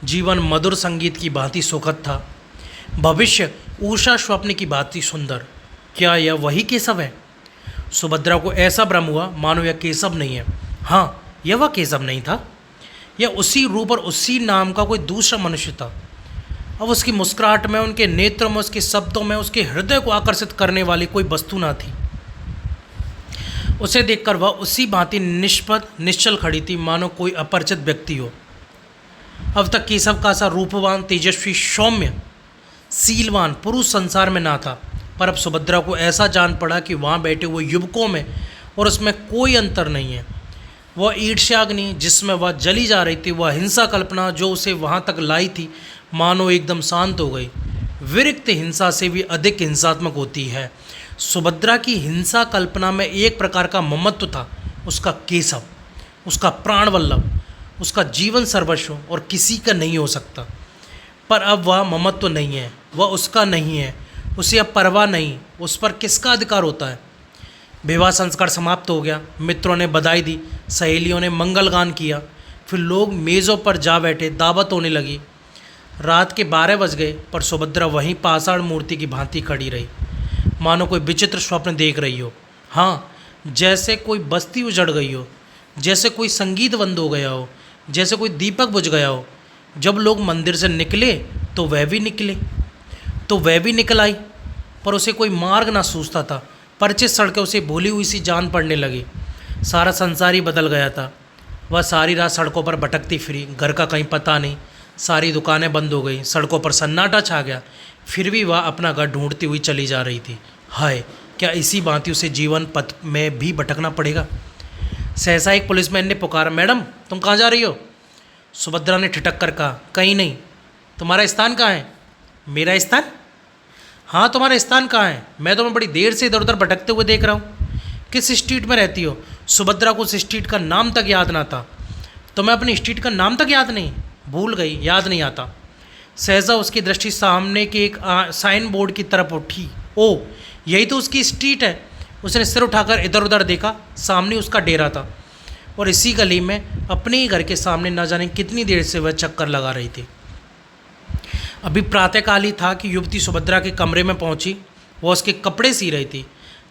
जीवन मधुर संगीत की भांति सुखद था, भविष्य उषा स्वप्न की भांति सुंदर। क्या यह वही केशव है? सुभद्रा को ऐसा भ्रम हुआ मानो यह केशव नहीं है। हाँ, यह वह केशव नहीं था। यह उसी रूप और उसी नाम का कोई दूसरा मनुष्य था। अब उसकी मुस्कुराहट में, उनके नेत्रों में, उसके शब्दों में उसके हृदय को आकर्षित करने वाली कोई वस्तु ना थी। उसे देखकर वह उसी भांति निष्पद निश्चल खड़ी थी मानो कोई अपरिचित व्यक्ति हो। अब तक केशव का सा रूपवान, तेजस्वी, सौम्य, शीलवान पुरुष संसार में ना था, पर अब सुभद्रा को ऐसा जान पड़ा कि वहाँ बैठे हुए युवकों में और उसमें कोई अंतर नहीं है। वह ईर्ष्याग्नि जिसमें वह जली जा रही थी, वह हिंसा कल्पना जो उसे वहाँ तक लाई थी, मानो एकदम शांत हो गई। विरक्त हिंसा से भी अधिक हिंसात्मक होती है। सुभद्रा की हिंसा कल्पना में एक प्रकार का ममत्व था। उसका केशव, उसका प्राणवल्लभ, उसका जीवन सर्वस्व और किसी का नहीं हो सकता। पर अब वह ममत्व नहीं है, वह उसका नहीं है। उसे अब परवाह नहीं, उस पर किसका अधिकार होता है। विवाह संस्कार समाप्त हो गया। मित्रों ने बधाई दी, सहेलियों ने मंगलगान किया। फिर लोग मेज़ों पर जा बैठे, दावत होने लगी। रात के 12 बज गए, पर सुभद्रा वहीं पाषाण मूर्ति की भांति खड़ी रही, मानो कोई विचित्र स्वप्न देख रही हो। हाँ, जैसे कोई बस्ती उजड़ गई हो, जैसे कोई संगीत बंद हो गया हो, जैसे कोई दीपक बुझ गया हो। जब लोग मंदिर से निकले तो वह भी निकल आई, पर उसे कोई मार्ग ना सूझता था। परिचित सड़कें उसे भूली हुई सी जान पड़ने लगी। सारा संसार ही बदल गया था। वह सारी रात सड़कों पर भटकती फिरी, घर का कहीं पता नहीं। सारी दुकानें बंद हो गई, सड़कों पर सन्नाटा छा गया। फिर भी वह अपना घर ढूंढती हुई चली जा रही थी। हाय, क्या इसी भांति उसे जीवन पथ में भी भटकना पड़ेगा? सहसा एक पुलिसमैन ने पुकारा, मैडम तुम कहाँ जा रही हो? सुभद्रा ने ठिठक कर कहा, कहीं नहीं। तुम्हारा स्थान कहाँ है? मेरा स्थान? हाँ, तुम्हारा स्थान कहाँ है? मैं तुम्हें बड़ी देर से इधर उधर भटकते हुए देख रहा हूँ। किस स्ट्रीट में रहती हो? सुभद्रा को उस स्ट्रीट का नाम तक याद ना था। तुम्हें अपनी स्ट्रीट का नाम तक याद नहीं? भूल गई, याद नहीं आता। सहसा उसकी दृष्टि सामने के एक साइन बोर्ड की तरफ उठी। ओह, यही तो उसकी स्ट्रीट है। उसने सिर उठाकर इधर उधर देखा। सामने उसका डेरा था और इसी गली में अपने ही घर के सामने न जाने कितनी देर से वह चक्कर लगा रही थी। अभी प्रातःकाल ही था कि युवती सुभद्रा के कमरे में पहुंची। वह उसके कपड़े सी रही थी।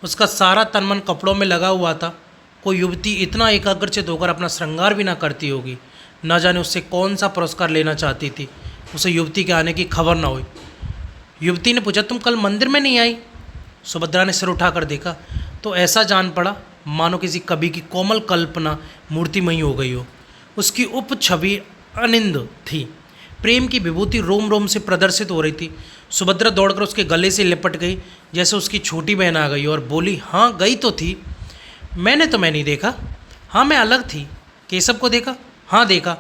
उसका सारा तन मन कपड़ों में लगा हुआ था। कोई युवती इतना एकाग्रचित होकर अपना श्रृंगार भी ना करती होगी। न जाने उससे कौन सा पुरस्कार लेना चाहती थी। उसे युवती के आने की खबर न हुई। युवती ने पूछा, तुम कल मंदिर में नहीं आई? सुभद्रा ने सिर उठाकर देखा तो ऐसा जान पड़ा मानो किसी कवि की कोमल कल्पना मूर्तिमयी हो गई हो। उसकी उप छवि अनिंद थी। प्रेम की विभूति रोम रोम से प्रदर्शित हो रही थी। सुभद्रा दौड़कर उसके गले से लिपट गई जैसे उसकी छोटी बहन आ गई और बोली, हाँ गई तो थी। मैंने तुम्हें नहीं देखा। हाँ, मैं अलग थी। केशव को देखा? हाँ देखा।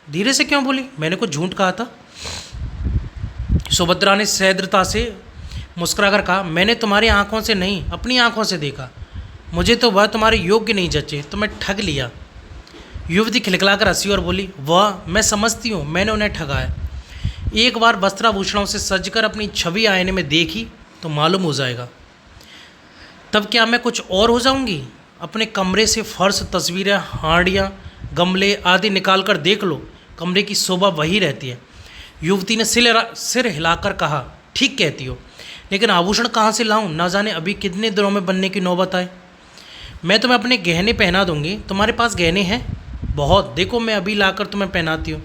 धीरे से क्यों बोली? मैंने कुछ झूठ कहा था? सुभद्रा ने सहृदयता से मुस्कुराकर कहा, मैंने तुम्हारी आंखों से नहीं, अपनी आंखों से देखा। मुझे तो वह तुम्हारे योग्य नहीं जचे, तो मैं ठग लिया। युवती खिलखिलाकर हंसी और बोली, वह मैं समझती हूँ, मैंने उन्हें ठगा है। एक बार वस्त्राभूषणों से सजकर अपनी छवि आईने में देखी तो मालूम हो जाएगा। तब क्या मैं कुछ और हो जाऊंगी? अपने कमरे से फर्श, तस्वीरें, हांडियाँ, गमले आदि निकाल कर देख लो, कमरे की शोभा वही रहती है। युवती ने सिर हिलाकर कहा, ठीक कहती हो, लेकिन आभूषण कहाँ से लाऊं? ना जाने अभी कितने दिनों में बनने की नौबत आए। मैं तुम्हें अपने गहने पहना दूंगी। तुम्हारे पास गहने हैं? बहुत, देखो मैं अभी लाकर तुम्हें पहनाती हूँ।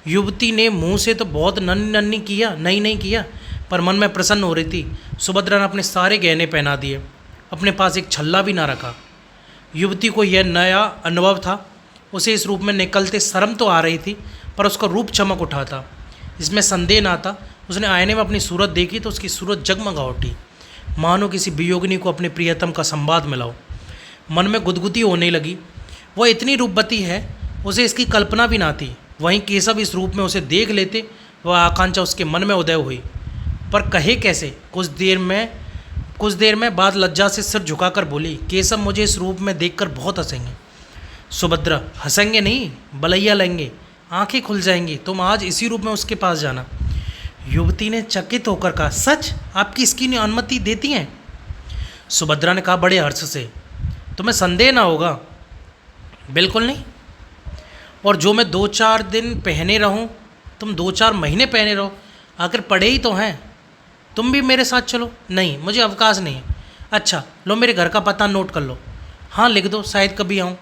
युवती ने मुंह से तो बहुत नन्ही नन्ही किया, नहीं किया, पर मन में प्रसन्न हो रही थी। सुभद्रा ने अपने सारे गहने पहना दिए, अपने पास एक छल्ला भी ना रखा। युवती को यह नया अनुभव था। उसे इस रूप में निकलते शर्म तो आ रही थी, पर उसका रूप चमक उठा था, इसमें संदेह ना था। उसने आईने में अपनी सूरत देखी तो उसकी सूरत जगमगा उठी, मानो किसी वियोगिनी को अपने प्रियतम का संवाद मिलाओ। मन में गुदगुदी होने लगी। वह इतनी रूपवती है, उसे इसकी कल्पना भी ना थी। वहीं केशव इस रूप में उसे देख लेते, वह आकांक्षा उसके मन में उदय हुई, पर कहे कैसे? कुछ देर में बाद लज्जा से सिर झुकाकर बोली, केशव मुझे इस रूप में देखकर बहुत हंसेंगे। सुभद्रा, हंसेंगे नहीं, बलैया लेंगे, आंखें खुल जाएंगी। तुम आज इसी रूप में उसके पास जाना। युवती ने चकित होकर कहा, सच? आपकी इसकी अनुमति देती हैं? सुभद्रा ने कहा बड़े हर्ष से, तुम्हें संदेह ना होगा? बिल्कुल नहीं। और जो मैं 2-4 दिन पहने रहूं, तुम 2-4 महीने पहने रहो, आखिर पड़े ही तो हैं। तुम भी मेरे साथ चलो। नहीं, मुझे अवकाश नहीं है। अच्छा लो, मेरे घर का पता नोट कर लो। हाँ लिख दो, शायद कभी आऊँ।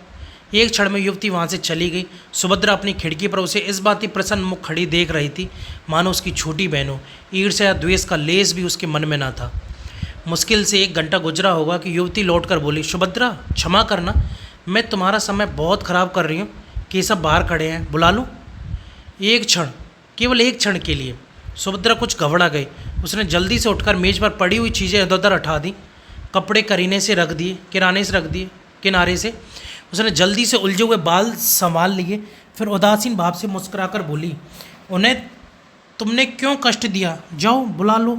एक क्षण में युवती वहाँ से चली गई। सुभद्रा अपनी खिड़की पर उसे इस बात की प्रसन्न मुख खड़ी देख रही थी, मानो उसकी छोटी बहनों। ईर्ष्या या द्वेष का लेस भी उसके मन में ना था। मुश्किल से 1 घंटा गुजरा होगा कि युवती लौटकर बोली, सुभद्रा क्षमा करना, मैं तुम्हारा समय बहुत खराब कर रही हूँ। केशव बाहर खड़े हैं, बुला लूँ? एक क्षण, केवल एक क्षण के लिए। सुभद्रा कुछ घबरा गई। उसने जल्दी से उठकर मेज पर पड़ी हुई चीज़ें इधर उधर हटा दी, कपड़े किनारे से। उसने जल्दी से उलझे हुए बाल संभाल लिए, फिर उदासीन भाव से मुस्कुराकर बोली, उन्हें तुमने क्यों कष्ट दिया? जाओ बुला लो।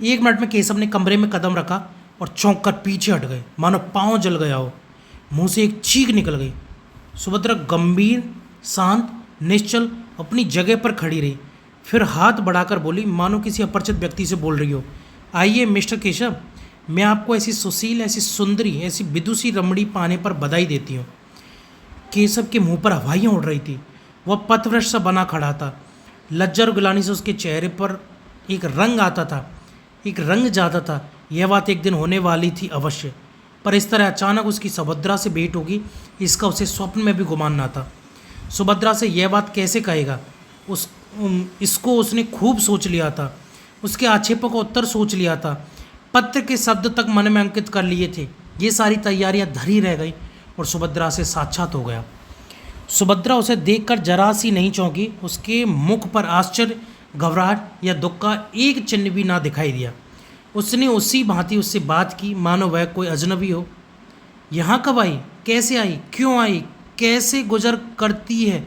1 मिनट में केशव ने कमरे में कदम रखा और चौंक कर पीछे हट गए, मानो पाँव जल गया हो। मुंह से एक चीख निकल गई। सुभद्रा गंभीर, शांत, निश्चल अपनी जगह पर खड़ी रही, फिर हाथ बढ़ाकर बोली, मानो किसी अपरिचित व्यक्ति से बोल रही हो, आइए मिस्टर केशव, मैं आपको ऐसी सुशील, ऐसी सुंदरी, ऐसी विदुषी रमणी पाने पर बधाई देती हूँ। केशव के मुंह पर हवाइयाँ उड़ रही थी। वह पथभ्रष्ट सा बना खड़ा था। लज्जा और गिलानी से उसके चेहरे पर एक रंग आता था, एक रंग जाता था। यह बात एक दिन होने वाली थी अवश्य, पर इस तरह अचानक उसकी सुभद्रा से भेंट होगी, इसका उसे स्वप्न में भी गुमान ना था। सुभद्रा से यह बात कैसे कहेगा? इसको उसने खूब सोच लिया था, उसके आक्षेपों का उत्तर सोच लिया था, पत्र के शब्द तक मन में अंकित कर लिए थे। ये सारी तैयारियां धरी रह गई और सुभद्रा से साक्षात हो गया। सुभद्रा उसे देखकर जरा सी नहीं चौंकी। उसके मुख पर आश्चर्य, घबराहट या दुख का एक चिन्ह भी ना दिखाई दिया। उसने उसी भांति उससे बात की, मानो वह कोई अजनबी हो। यहाँ कब आई? कैसे आई? क्यों आई? कैसे गुजर करती है?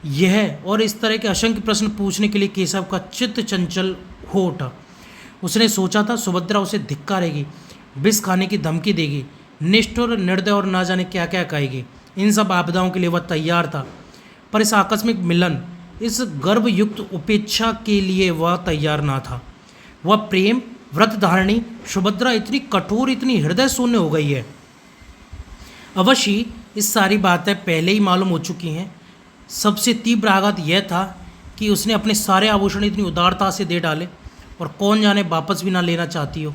यह और इस तरह के असंख्य प्रश्न पूछने के लिए केशव का चित्त चंचल हो उठा। उसने सोचा था सुभद्रा उसे धिक्कारेगी, विष खाने की धमकी देगी, निष्ठुर, निर्दय और ना जाने क्या क्या कहेगी। इन सब आपदाओं के लिए वह तैयार था, पर इस आकस्मिक मिलन, इस गर्भयुक्त उपेक्षा के लिए वह तैयार ना था। वह प्रेम व्रत धारणी सुभद्रा इतनी कठोर, इतनी हृदय शून्य हो गई है। अवश्य इस सारी बातें पहले ही मालूम हो चुकी हैं। सबसे तीव्र आघात यह था कि उसने अपने सारे आभूषण इतनी उदारता से दे डाले, और कौन जाने वापस भी ना लेना चाहती हो।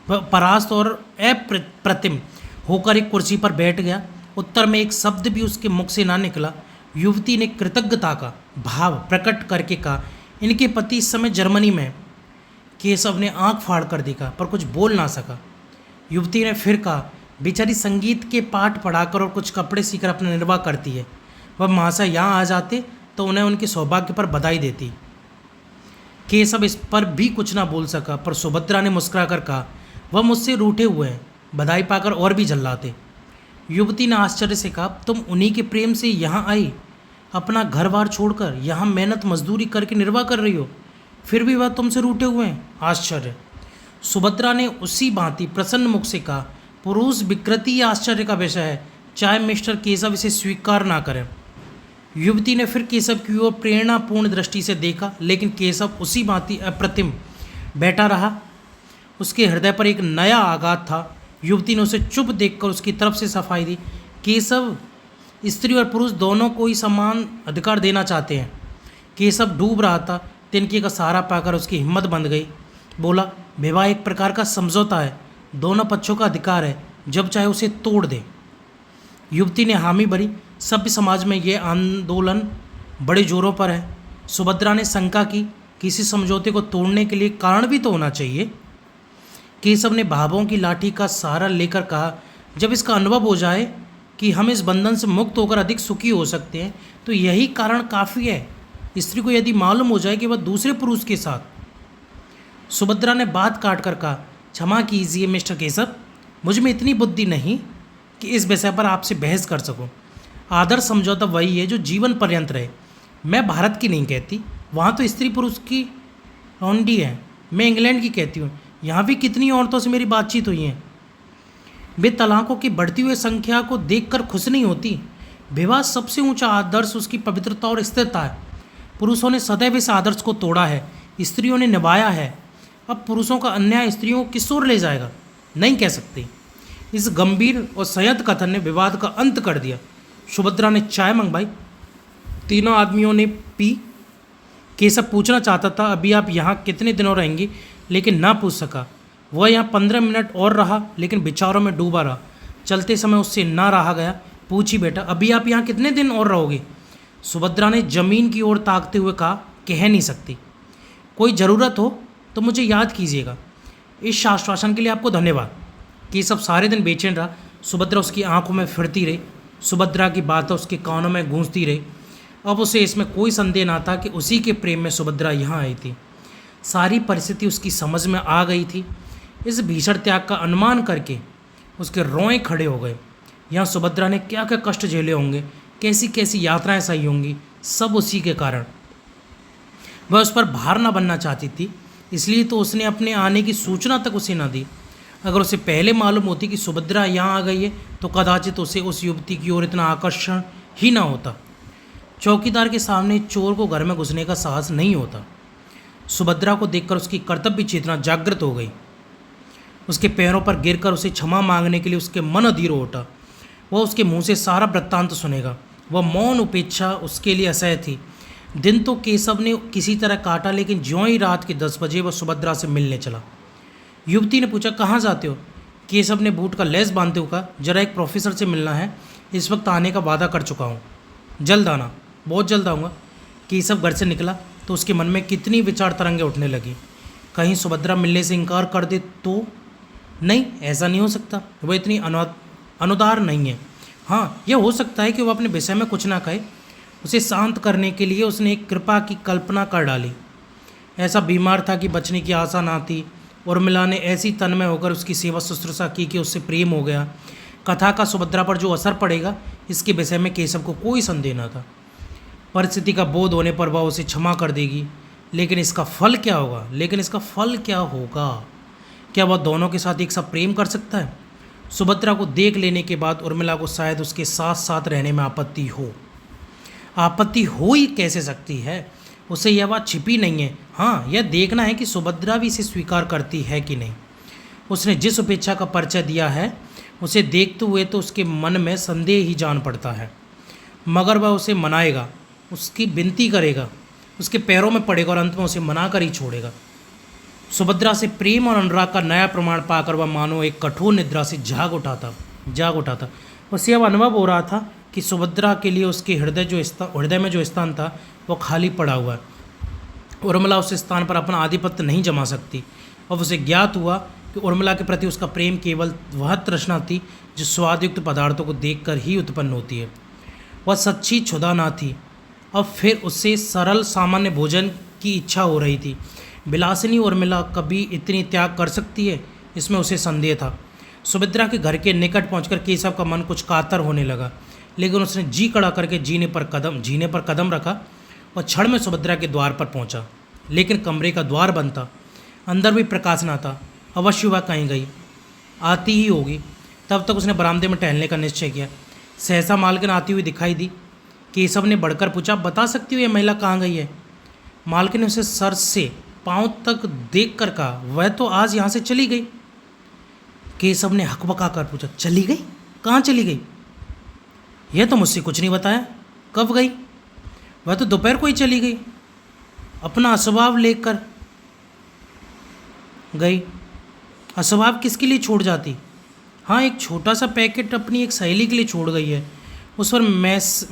वह परास्त और अप्रतिम होकर एक कुर्सी पर बैठ गया। उत्तर में एक शब्द भी उसके मुख से ना निकला। युवती ने कृतज्ञता का भाव प्रकट करके कहा, इनके पति इस समय जर्मनी में। केशव ने आंख फाड़ कर देखा, पर कुछ बोल ना सका। युवती ने फिर कहा, बेचारी संगीत के पाठ पढ़ाकर और कुछ कपड़े सीकर अपना निर्वाह करती है। वह महाशय यहाँ आ जाते तो उन्हें उनके सौभाग्य पर बधाई देती। केशव इस पर भी कुछ ना बोल सका, पर सुभद्रा ने मुस्कुराकर कहा, वह मुझसे रूठे हुए हैं, बधाई पाकर और भी झल्लाते। युवती ने आश्चर्य से कहा, तुम उन्हीं के प्रेम से यहाँ आई? अपना घर बार छोड़कर यहाँ मेहनत मजदूरी करके निर्वाह कर रही हो, फिर भी वह तुमसे रूठे हुए हैं। आश्चर्य। सुभद्रा ने उसी भांति प्रसन्न मुख से कहा, पुरुष विकृति या आश्चर्य का विषय है, चाहे मिस्टर केशव इसे स्वीकार ना करें। युवती ने फिर केशव की ओर प्रेरणापूर्ण दृष्टि से देखा, लेकिन केशव उसी भांति अप्रतिम बैठा रहा। उसके हृदय पर एक नया आघात था। युवती ने उसे चुप देखकर उसकी तरफ से सफाई दी। केशव स्त्री और पुरुष दोनों को ही समान अधिकार देना चाहते हैं। केशव डूब रहा था। तिनके का सहारा पाकर उसकी हिम्मत बंध गई। बोला, विवाह एक प्रकार का समझौता है, दोनों पक्षों का अधिकार है, जब चाहे उसे तोड़ दे। युवती ने हामी भरी। सभ्य समाज में ये आंदोलन बड़े जोरों पर है। सुभद्रा ने शंका की, किसी समझौते को तोड़ने के लिए कारण भी तो होना चाहिए। केशव ने भावों की लाठी का सहारा लेकर कहा, जब इसका अनुभव हो जाए कि हम इस बंधन से मुक्त होकर अधिक सुखी हो सकते हैं, तो यही कारण काफ़ी है। स्त्री को यदि मालूम हो जाए कि वह दूसरे पुरुष के साथ। सुभद्रा ने बात काट कर कहा, क्षमा कीजिए मिस्टर केशव, मुझ में इतनी बुद्धि नहीं कि इस विषय पर आपसे बहस कर सकूं। आदर्श समझौता वही है जो जीवन पर्यंत रहे। मैं भारत की नहीं कहती, वहाँ तो स्त्री पुरुष की रौंडी है। मैं इंग्लैंड की कहती हूँ, यहाँ भी कितनी औरतों से मेरी बातचीत हुई है। वे तलाकों की बढ़ती हुई संख्या को देखकर खुश नहीं होती। विवाह सबसे ऊंचा आदर्श उसकी पवित्रता और स्थिरता है। पुरुषों ने सदैव इस आदर्श को तोड़ा है, स्त्रियों ने निभाया है। अब पुरुषों का अन्याय स्त्रियों को किस ओर ले जाएगा, नहीं कह सकती। इस गंभीर और संयत कथन ने विवाद का अंत कर दिया। सुभद्रा ने चाय मंगवाई। तीनों आदमियों ने पी। केशव पूछना चाहता था, अभी आप यहाँ कितने दिनों रहेंगी, लेकिन ना पूछ सका। वह यहाँ 15 मिनट और रहा, लेकिन विचारों में डूबा रहा। चलते समय उससे ना रहा गया। पूछी, बेटा अभी आप यहाँ कितने दिन और रहोगे? सुभद्रा ने जमीन की ओर ताकते हुए कहा, कह नहीं सकती। कोई ज़रूरत हो तो मुझे याद कीजिएगा। इस आश्वासन के लिए आपको धन्यवाद। केशव सारे दिन बेचैन रहा। सुभद्रा उसकी आंखों में फिरती रही। सुभद्रा की बातें उसके कानों में गूंजती रही। अब उसे इसमें कोई संदेह ना था कि उसी के प्रेम में सुभद्रा यहाँ आई थी। सारी परिस्थिति उसकी समझ में आ गई थी। इस भीषण त्याग का अनुमान करके उसके रोए खड़े हो गए। यहाँ सुभद्रा ने क्या क्या कष्ट झेले होंगे, कैसी कैसी यात्राएं सही होंगी, सब उसी के कारण। वह उस पर भार न बनना चाहती थी, इसलिए तो उसने अपने आने की सूचना तक उसे न दी। अगर उसे पहले मालूम होती कि सुभद्रा यहाँ आ गई है, तो कदाचित उसे उस युवती की ओर इतना आकर्षण ही ना होता। चौकीदार के सामने चोर को घर में घुसने का साहस नहीं होता। सुभद्रा को देखकर उसकी कर्तव्य चेतना जागृत हो गई। उसके पैरों पर गिरकर उसे क्षमा मांगने के लिए उसके मन अधीर हो उठा। वह उसके मुंह से सारा वृत्तांत सुनेगा। वह मौन उपेक्षा उसके लिए असह्य थी। दिन तो केशव ने किसी तरह काटा, लेकिन ज्यों ही रात के 10 बजे वह सुभद्रा से मिलने चला। युवती ने पूछा, कहाँ जाते हो? केशव ने बूट का लेस बांधते हुए कहा, जरा एक प्रोफेसर से मिलना है, इस वक्त आने का वादा कर चुका हूँ। जल्द आना। बहुत जल्द आऊँगा। केशव घर से निकला तो उसके मन में कितनी विचार तरंगें उठने लगी। कहीं सुभद्रा मिलने से इनकार कर दे तो? नहीं, ऐसा नहीं हो सकता। वह इतनी अनुदार नहीं है। हाँ, यह हो सकता है कि वह अपने विषय में कुछ ना कहे। उसे शांत करने के लिए उसने एक कृपा की कल्पना कर डाली। ऐसा बीमार था कि बचने की आशा ना थी। उर्मिला ने ऐसी तन्मय होकर उसकी सेवा शुश्रूषा की कि उससे प्रेम हो गया। कथा का सुभद्रा पर जो असर पड़ेगा, इसके विषय में केशव को कोई संदेह न था। परिस्थिति का बोध होने पर वह उसे क्षमा कर देगी, लेकिन इसका फल क्या होगा? क्या वह दोनों के साथ एक साथ प्रेम कर सकता है? सुभद्रा को देख लेने के बाद उर्मिला को शायद उसके साथ साथ रहने में आपत्ति हो ही कैसे सकती है? उसे यह बात छिपी नहीं है। हाँ, यह देखना है कि सुभद्रा भी इसे स्वीकार करती है कि नहीं। उसने जिस उपेक्षा का परिचय दिया है, उसे देखते हुए तो उसके मन में संदेह ही जान पड़ता है। मगर वह उसे मनाएगा, उसकी विनती करेगा, उसके पैरों में पड़ेगा और अंत में उसे मनाकर ही छोड़ेगा। सुभद्रा से प्रेम और अनुराग का नया प्रमाण पाकर वह मानो एक कठोर निद्रा से जाग उठा था। उसे अब अनुभव हो रहा था कि सुभद्रा के लिए उसके हृदय में जो स्थान था, वो खाली पड़ा हुआ है। उर्मिला उस स्थान पर अपना आधिपत्य नहीं जमा सकती। अब उसे ज्ञात हुआ कि उर्मिला के प्रति उसका प्रेम केवल वह तृष्णा थी जो स्वादयुक्त पदार्थों को देखकर ही उत्पन्न होती है। वह सच्ची क्षुधा ना थी। अब फिर उससे सरल सामान्य भोजन की इच्छा हो रही थी। विलासिनी उर्मिला कभी इतनी त्याग कर सकती है, इसमें उसे संदेह था। सुभद्रा के घर के निकट पहुंचकर केशव का मन कुछ कातर होने लगा। लेकिन उसने जी कड़ा करके जीने पर कदम रखा और क्षण में सुभद्रा के द्वार पर पहुंचा। लेकिन कमरे का द्वार बंद था, अंदर भी प्रकाश न था। अवश्य वह कहीं गई, आती ही होगी। तब तक उसने बरामदे में टहलने का निश्चय किया। सहसा मालकिन आती हुई दिखाई दी। केशव ने बढ़कर पूछा, बता सकती हो ये महिला कहाँ गई है? मालकिन ने उसे सर से पांव तक देख कर कहा, वह तो आज यहाँ से चली गई। केशव ने हकबका कर पूछा, चली गई? कहाँ चली गई? यह तो मुझसे कुछ नहीं बताया। कब गई? वह तो दोपहर को ही चली गई, अपना अस्वभाव लेकर गई। अस्वभाव किसके लिए छोड़ जाती? हाँ, एक छोटा सा पैकेट अपनी एक सहेली के लिए छोड़ गई है। उस पर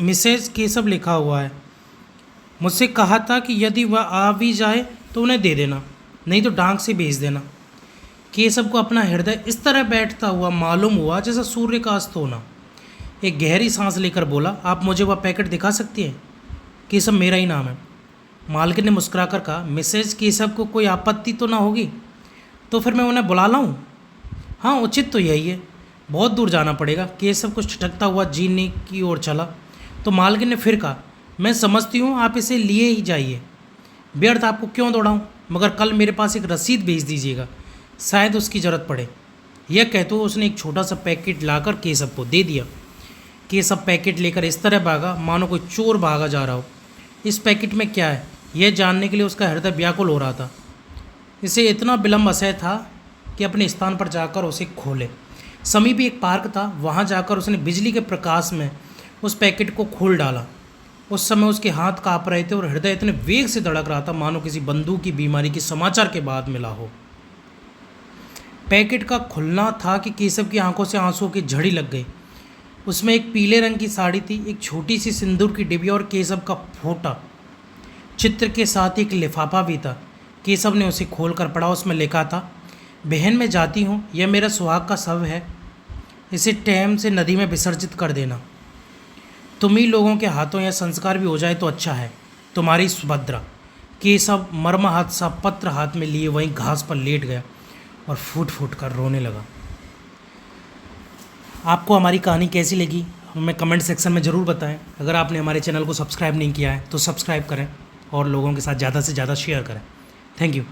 मिसेज केशव लिखा हुआ है। मुझसे कहा था कि यदि वह आ भी जाए तो उन्हें दे देना, नहीं तो डाक से भेज देना। केशव को अपना हृदय इस तरह बैठता हुआ मालूम हुआ जैसा सूर्य का अस्त होना। एक गहरी सांस लेकर बोला, आप मुझे वह पैकेट दिखा सकती हैं? केशव मेरा ही नाम है। मालकिन ने मुस्कुराकर कहा, मिसेज केशव को कोई आपत्ति तो ना होगी? तो फिर मैं उन्हें बुला लाऊं? हाँ, उचित तो यही है। बहुत दूर जाना पड़ेगा। केशव कुछ ठिठकता हुआ जीने की ओर चला तो मालकिन ने फिर कहा, मैं समझती हूँ आप इसे लिए ही जाइए, व्यर्थ आपको क्यों दौड़ाऊँ, मगर कल मेरे पास एक रसीद भेज दीजिएगा, शायद उसकी ज़रूरत पड़े। यह कहते हुए उसने एक छोटा सा पैकेट लाकर केशव को दे दिया। केशव पैकेट लेकर इस तरह भागा मानो कोई चोर भागा जा रहा हो। इस पैकेट में क्या है यह जानने के लिए उसका हृदय व्याकुल हो रहा था। इसे इतना विलम्ब असह्य था कि अपने स्थान पर जाकर उसे खोले। समीप एक पार्क था, वहाँ जाकर उसने बिजली के प्रकाश में उस पैकेट को खोल डाला। उस समय उसके हाथ काँप रहे थे और हृदय इतने वेग से धड़क रहा था मानो किसी बंदूक की बीमारी के समाचार के बाद मिला हो। पैकेट का खुलना था कि केशव की आंखों से आंसुओं की झड़ी लग गई। उसमें एक पीले रंग की साड़ी थी, एक छोटी सी सिंदूर की डिबिया और केशव का फोटा चित्र के साथ एक लिफाफा भी था। केशव ने उसे खोलकर पढ़ा। उसमें लिखा था, बहन मैं जाती हूँ, यह मेरा सुहाग का शव है, इसे टैम से नदी में विसर्जित कर देना। तुम ही लोगों के हाथों यह संस्कार भी हो जाए तो अच्छा है। तुम्हारी सुभद्रा। केशव मर्माहत सा पत्र हाथ में लिए वहीं घास पर लेट गया और फूट फूट कर रोने लगा। आपको हमारी कहानी कैसी लगी हमें कमेंट सेक्शन में ज़रूर बताएं। अगर आपने हमारे चैनल को सब्सक्राइब नहीं किया है तो सब्सक्राइब करें और लोगों के साथ ज़्यादा से ज़्यादा शेयर करें। Thank you.